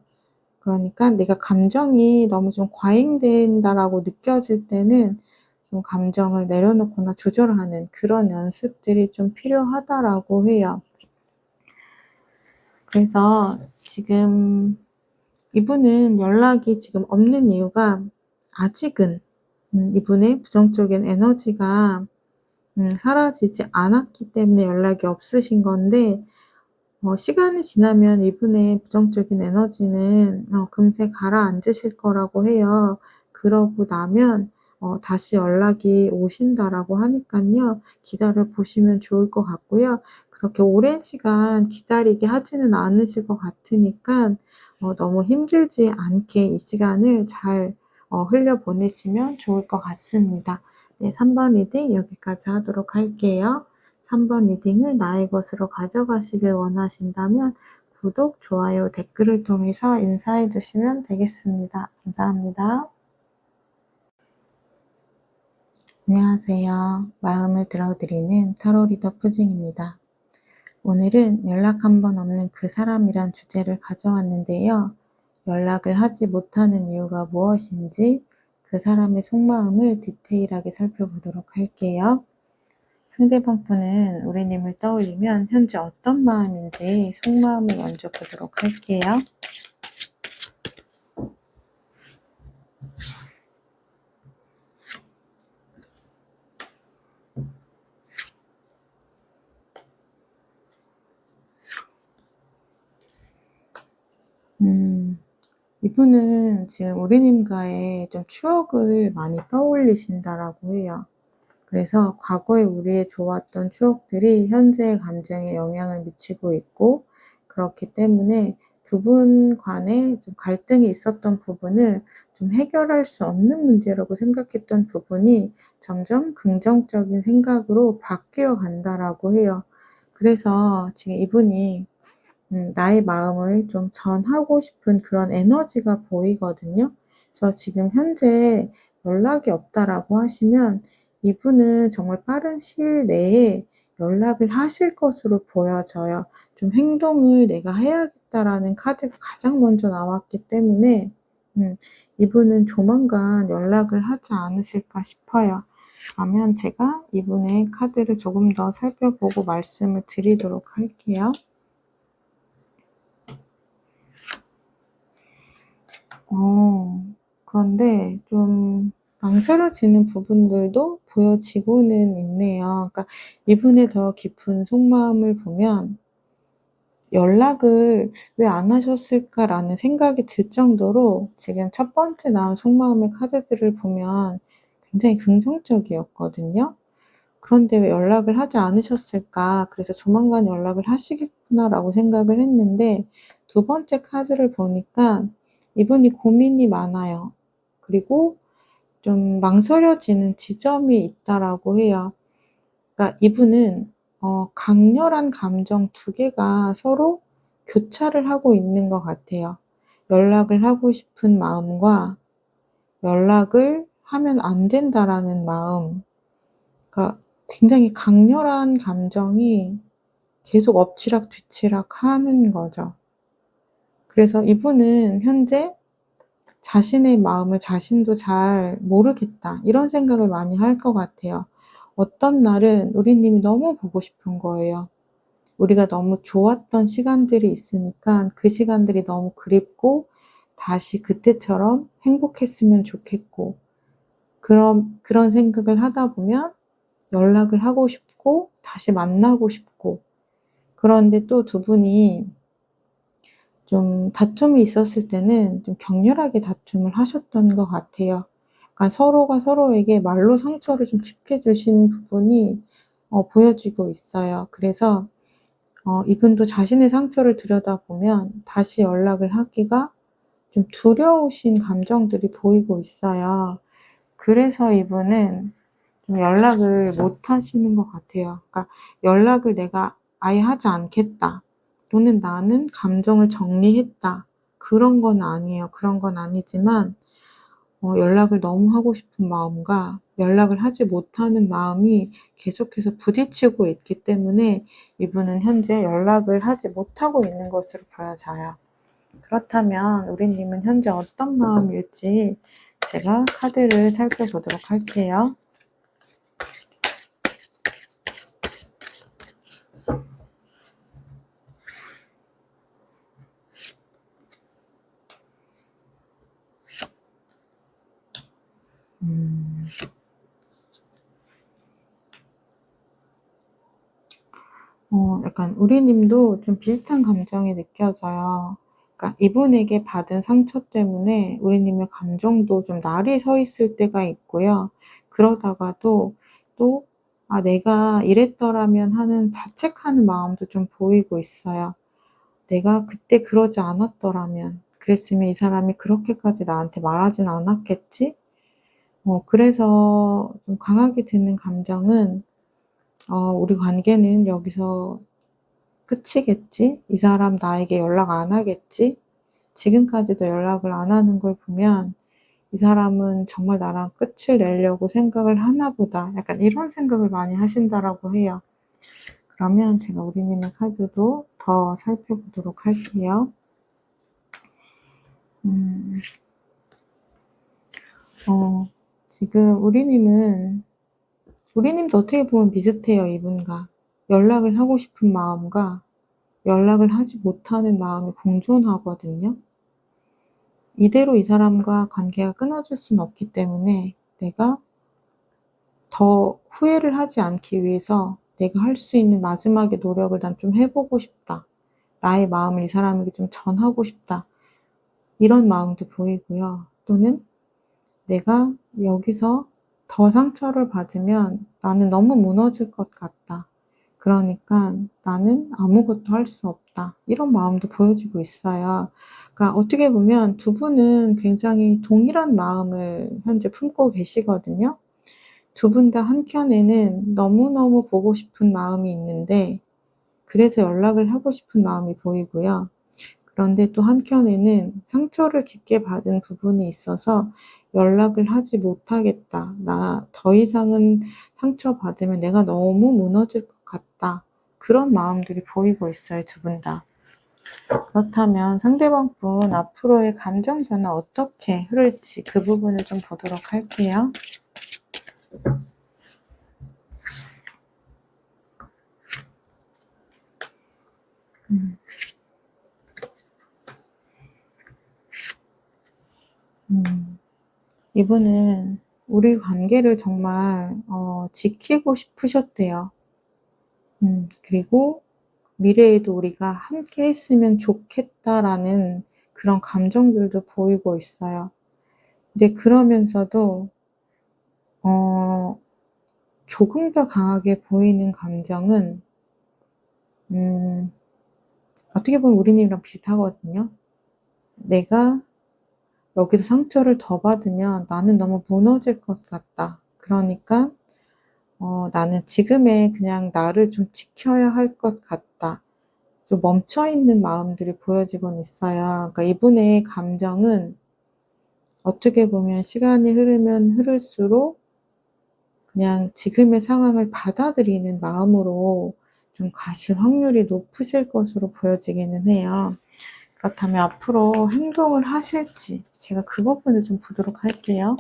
그러니까 내가 감정이 너무 좀 과잉된다라고 느껴질 때는 좀 감정을 내려놓거나 조절하는 그런 연습들이 좀 필요하다라고 해요. 그래서 지금 이분은 연락이 지금 없는 이유가 아직은 이분의 부정적인 에너지가 사라지지 않았기 때문에 연락이 없으신 건데 시간이 지나면 이분의 부정적인 에너지는 금세 가라앉으실 거라고 해요. 그러고 나면 다시 연락이 오신다라고 하니깐요. 기다려 보시면 좋을 것 같고요. 그렇게 오랜 시간 기다리게 하지는 않으실 것 같으니까 너무 힘들지 않게 이 시간을 잘 흘려 보내시면 좋을 것 같습니다. 네, 3번 리딩 여기까지 하도록 할게요. 3번 리딩을 나의 것으로 가져가시길 원하신다면 구독, 좋아요, 댓글을 통해서 인사해 주시면 되겠습니다. 감사합니다. 안녕하세요. 마음을 들어드리는 타로 리더 푸징입니다. 오늘은 연락 한 번 없는 그 사람이란 주제를 가져왔는데요. 연락을 하지 못하는 이유가 무엇인지 그 사람의 속마음을 디테일하게 살펴보도록 할게요. 상대방 분은 우리님을 떠올리면 현재 어떤 마음인지 속마음을 먼저 보도록 할게요. 이분은 지금 우리님과의 좀 추억을 많이 떠올리신다라고 해요. 그래서 과거에 우리의 좋았던 추억들이 현재의 감정에 영향을 미치고 있고 그렇기 때문에 두 분 간에 좀 갈등이 있었던 부분을 좀 해결할 수 없는 문제라고 생각했던 부분이 점점 긍정적인 생각으로 바뀌어 간다라고 해요. 그래서 지금 이분이 나의 마음을 좀 전하고 싶은 그런 에너지가 보이거든요. 그래서 지금 현재 연락이 없다라고 하시면 이분은 정말 빠른 시일 내에 연락을 하실 것으로 보여져요. 좀 '행동을 내가 해야겠다.'라는 카드가 가장 먼저 나왔기 때문에 이분은 조만간 연락을 하지 않으실까 싶어요. 그러면 제가 이분의 카드를 조금 더 살펴보고 말씀을 드리도록 할게요. 그런데 좀 망설여지는 부분들도 보여지고는 있네요. 그러니까 이분의 더 깊은 속마음을 보면 '연락을 왜 안 하셨을까?'라는 생각이 들 정도로 지금 첫 번째 나온 속마음의 카드들을 보면 굉장히 긍정적이었거든요. 그런데 '왜 연락을 하지 않으셨을까? 그래서 조만간 연락을 하시겠구나.'라고 생각을 했는데 두 번째 카드를 보니까 이분이 고민이 많아요. 그리고 좀 망설여지는 지점이 있다라고 해요. 그러니까 이분은 강렬한 감정 두 개가 서로 교차를 하고 있는 것 같아요. 연락을 하고 싶은 마음과 '연락을 하면 안 된다.'라는 마음. 그러니까 굉장히 강렬한 감정이 계속 엎치락뒤치락 하는 거죠. 그래서 이분은 현재 자신의 마음을 자신도 잘 모르겠다 이런 생각을 많이 할 것 같아요. 어떤 날은 우리님이 너무 보고 싶은 거예요. 우리가 너무 좋았던 시간들이 있으니까 그 시간들이 너무 그립고 다시 그때처럼 행복했으면 좋겠고 그런 생각을 하다 보면 연락을 하고 싶고 다시 만나고 싶고 그런데 또 두 분이 좀 다툼이 있었을 때는 좀 격렬하게 다툼을 하셨던 것 같아요. 그러니까 서로가 서로에게 말로 상처를 좀 깊게 주신 부분이 보여지고 있어요. 그래서 이분도 자신의 상처를 들여다보면 다시 연락을 하기가 좀 두려우신 감정들이 보이고 있어요. 그래서 이분은 좀 연락을 못 하시는 것 같아요. 그러니까 연락을 내가 아예 하지 않겠다. 또는 나는 감정을 정리했다. 그런 건 아니에요. 그런 건 아니지만 연락을 너무 하고 싶은 마음과 연락을 하지 못하는 마음이 계속해서 부딪히고 있기 때문에 이분은 현재 연락을 하지 못하고 있는 것으로 보여져요. 그렇다면 우리 님은 현재 어떤 마음일지 제가 카드를 살펴보도록 할게요. 약간 우리 님도 좀 비슷한 감정이 느껴져요. 그러니까 이분에게 받은 상처 때문에 우리 님의 감정도 좀 날이 서 있을 때가 있고요. 그러다가도 또 '아 내가 이랬더라면.' 하는 자책하는 마음도 좀 보이고 있어요. '내가 그때 그러지 않았더라면. 그랬으면 이 사람이 그렇게까지 나한테 말하진 않았겠지?' 그래서 좀 강하게 드는 감정은 '우리 관계는 여기서 끝이겠지? 이 사람 나에게 연락 안 하겠지? 지금까지도 연락을 안 하는 걸 보면 이 사람은 정말 나랑 끝을 내려고 생각을 하나 보다.' 약간 이런 생각을 많이 하신다라고 해요. 그러면 제가 우리 님의 카드도 더 살펴보도록 할게요. 음. 지금 우리 님도 어떻게 보면 비슷해요, 이분과. 연락을 하고 싶은 마음과 연락을 하지 못하는 마음이 공존하거든요. 이대로 이 사람과 관계가 끊어질 수는 없기 때문에 내가 더 후회를 하지 않기 위해서 '내가 할 수 있는 마지막의 노력을 난 좀 해 보고 싶다. 나의 마음을 이 사람에게 좀 전하고 싶다.' 이런 마음도 보이고요. 또는 '내가 여기서 더 상처를 받으면 나는 너무 무너질 것 같다. 그러니까 나는 아무것도 할 수 없다.' 이런 마음도 보여지고 있어요. 그러니까 어떻게 보면 두 분은 굉장히 동일한 마음을 현재 품고 계시거든요. 두 분 다 한켠에는 너무너무 보고 싶은 마음이 있는데 그래서 연락을 하고 싶은 마음이 보이고요. 그런데 또 한켠에는 상처를 깊게 받은 부분이 있어서 '연락을 하지 못하겠다. 나 더 이상은 상처받으면 내가 너무 무너질 것 같다.' 그런 마음들이 보이고 있어요, 두 분 다. 그렇다면 상대방 분 앞으로의 감정 변화 어떻게 흐를지 그 부분을 좀 보도록 할게요. 음. 음. 이분은 우리 관계를 정말 지키고 싶으셨대요. 그리고 '미래에도 우리가 함께 했으면 좋겠다.'라는 그런 감정들도 보이고 있어요. 근데 그러면서도 어 조금 더 강하게 보이는 감정은 음 어떻게 보면 우리님이랑 비슷하거든요. '내가 여기서 상처를 더 받으면 나는 너무 무너질 것 같다. 그러니까 나는 지금의 그냥 나를 좀 지켜야 할 것 같다.' 좀 멈춰 있는 마음들이 보여지곤 있어요. 그러니까 이분의 감정은 어떻게 보면 시간이 흐르면 흐를수록 그냥 지금의 상황을 받아들이는 마음으로 좀 가실 확률이 높으실 것으로 보여지기는 해요. 그렇다면 앞으로 행동을 하실지 제가 그 부분을 좀 보도록 할게요.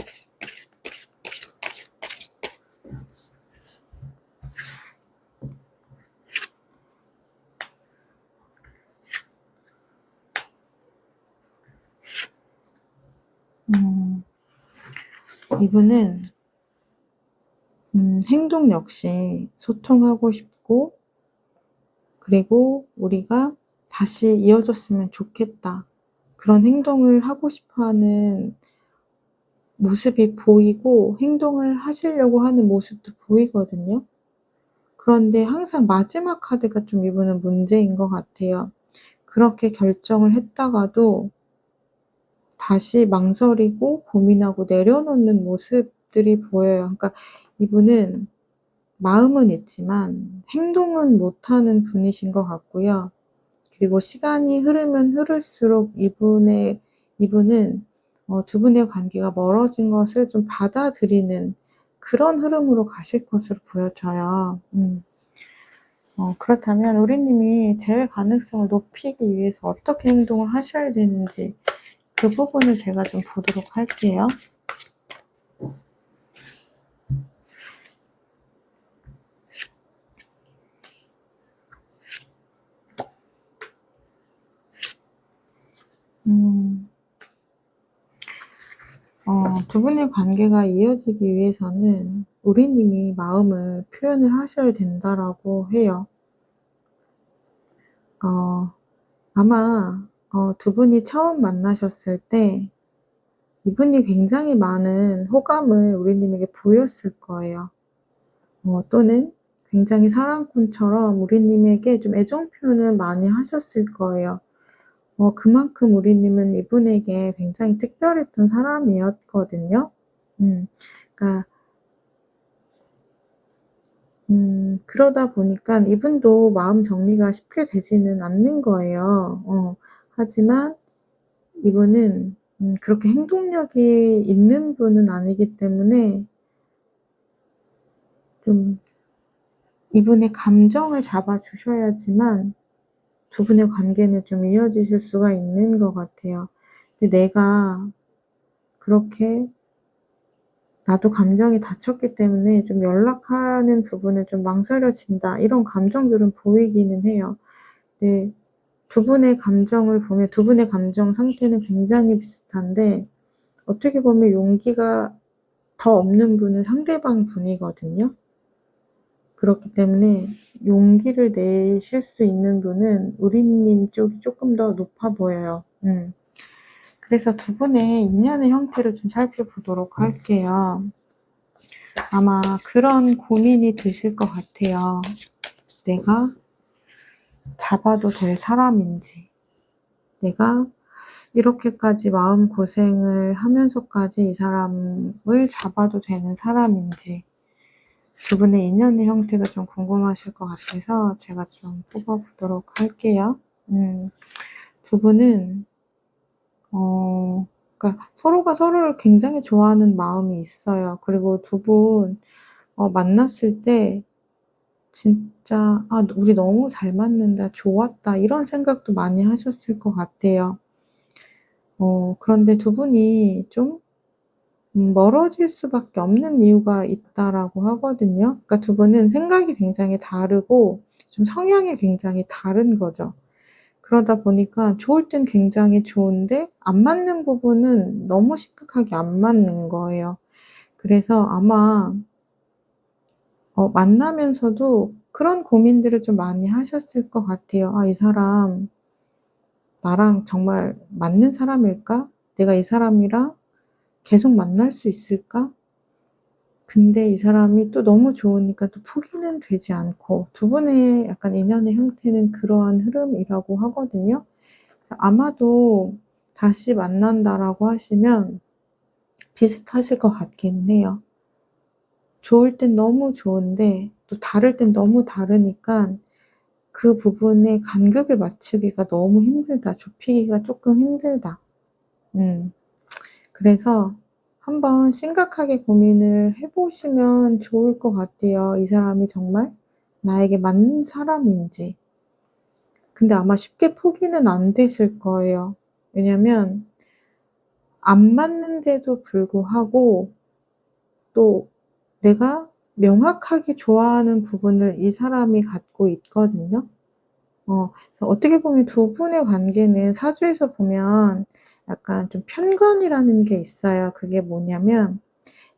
음. 이분은 행동 역시 소통하고 싶고 그리고 우리가 다시 이어졌으면 좋겠다. 그런 행동을 하고 싶어 하는 모습이 보이고 행동을 하시려고 하는 모습도 보이거든요. 그런데 항상 마지막 카드가 좀 이분은 문제인 것 같아요. 그렇게 결정을 했다가도 다시 망설이고 고민하고 내려놓는 모습들이 보여요. 그러니까 이분은 마음은 있지만 행동은 못하는 분이신 것 같고요. 그리고 시간이 흐르면 흐를수록 이분은 두 분의 관계가 멀어진 것을 좀 받아들이는 그런 흐름으로 가실 것으로 보여져요. 그렇다면 우리 님이 재회 가능성을 높이기 위해서 어떻게 행동을 하셔야 되는지 그 부분을 제가 좀 보도록 할게요. 음. 두 분의 관계가 이어지기 위해서는 우리 님이 마음을 표현을 하셔야 된다라고 해요. 아마 두 분이 처음 만나셨을 때 이분이 굉장히 많은 호감을 우리 님에게 보였을 거예요. 또는 굉장히 사랑꾼처럼 우리 님에게 좀 애정 표현을 많이 하셨을 거예요. 그만큼 우리 님은 이분에게 굉장히 특별했던 사람이었거든요. 음. 그러니까 그러다 보니깐 이분도 마음 정리가 쉽게 되지는 않는 거예요. 하지만 이분은 그렇게 행동력이 있는 분은 아니기 때문에 좀 이분의 감정을 잡아 주셔야지만 두 분의 관계는 좀 이어지실 수가 있는 것 같아요. 근데 내가 그렇게 나도 감정이 다쳤기 때문에 좀 연락하는 부분을 좀 망설여진다. 이런 감정들은 보이기는 해요. 네. 두 분의 감정을 보면 두 분의 감정 상태는 굉장히 비슷한데 어떻게 보면 용기가 더 없는 분은 상대방 분이거든요. 그렇기 때문에 용기를 내실 수 있는 분은 우리 님 쪽이 쪼끔 더 높아 보여요. 그래서 두 분의 인연의 형태를 좀 살펴보도록 할게요. 아마 그런 고민이 드실 것 같아요. 내가 잡아도 될 사람인지, 내가 이렇게까지 마음고생을 하면서까지 이 사람을 잡아도 되는 사람인지 두 분의 인연의 형태가 좀 궁금하실 것 같아서 제가 좀 뽑아보도록 할게요. 두 분은 그러니까 서로가 서로를 굉장히 좋아하는 마음이 있어요. 그리고 두 분 만났을 때 진짜 '아 우리 너무 잘 맞는다. 좋았다.' 이런 생각도 많이 하셨을 것 같아요. 그런데 두 분이 좀 멀어질 수밖에 없는 이유가 있다라고 하거든요. 그러니까 두 분은 생각이 굉장히 다르고 좀 성향이 굉장히 다른 거죠. 그러다 보니까 좋을 땐 굉장히 좋은데 안 맞는 부분은 너무 심각하게 안 맞는 거예요. 그래서 아마 만나면서도 그런 고민들을 좀 많이 하셨을 것 같아요. '아 이 사람 나랑 정말 맞는 사람일까? 내가 이 사람이랑 계속 만날 수 있을까?' 근데 이 사람이 또 너무 좋으니까 또 포기는 되지 않고 두 분의 약간 인연의 형태는 그러한 흐름이라고 하거든요. 그래서 아마도 "다시 만난다."라고 하시면 비슷하실 것 같기는 해요. 좋을 땐 너무 좋은데 또 다를 땐 너무 다르니깐 그 부분에 간극을 맞추기가 너무 힘들다. 좁히기가 쪼끔 힘들다. 음. 그래서 한번 심각하게 고민을 해 보시면 좋을 것 같아요. 이 사람이 정말 나에게 맞는 사람인지. 근데 아마 쉽게 포기는 안 되실 거예요. 왜냐면 안 맞는데도 불구하고 또 내가 명확하게 좋아하는 부분을 이 사람이 갖고 있거든요. 그래서 어떻게 보면 두 분의 관계는 사주에서 보면 약간 좀 편관이라는 게 있어요. 그게 뭐냐면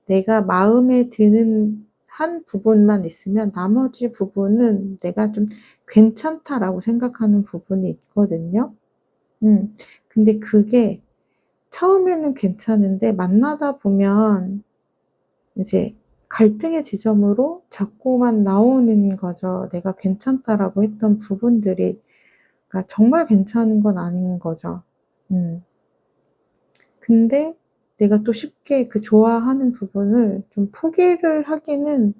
내가 마음에 드는 한 부분만 있으면 나머지 부분은 내가 좀 '괜찮다.'라고 생각하는 부분이 있거든요. 음. 근데 그게 처음에는 괜찮은데 만나다 보면 이제 갈등의 지점으로 자꾸만 나오는 거죠. 내가 괜찮다라고 했던 부분들이 그러니까 정말 괜찮은 건 아닌 거죠. 음. 근데 내가 또 쉽게 그 좋아하는 부분을 좀 포기를 하기는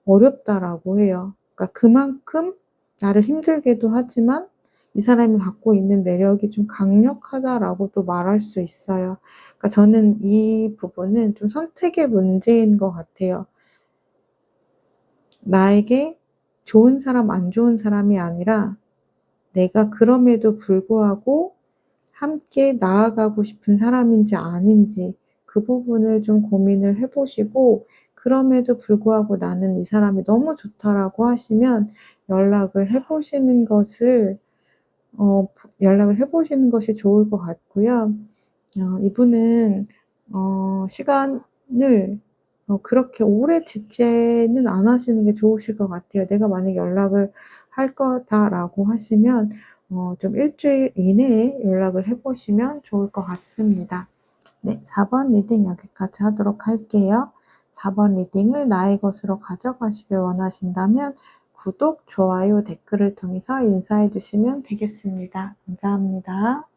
어렵다라고 해요. 그러니까 그만큼 나를 힘들게도 하지만 이 사람이 갖고 있는 매력이 좀 강력하다라고도 말할 수 있어요. 그러니까 저는 이 부분은 좀 선택의 문제인 것 같아요. 나에게 좋은 사람, 안 좋은 사람이 아니라 내가 그럼에도 불구하고 함께 나아가고 싶은 사람인지 아닌지 그 부분을 좀 고민을 해 보시고 그럼에도 불구하고 '나는 이 사람이 너무 좋다.'라고 하시면 연락을 해 보시는 것을 연락을 해 보시는 것이 좋을 것 같고요. 이분은 시간을 그렇게 오래 지체는 안 하시는 게 좋으실 것 같아요. 내가 만약에 "연락을 할 거다."라고 하시면 좀 일 주일 이내에 연락을 해 보시면 좋을 것 같습니다. 네. 4번 리딩 여기까지 하도록 할게요. 4번 리딩을 나의 것으로 가져가시길 원하신다면 구독, 좋아요, 댓글을 통해서 인사해 주시면 되겠습니다. 감사합니다.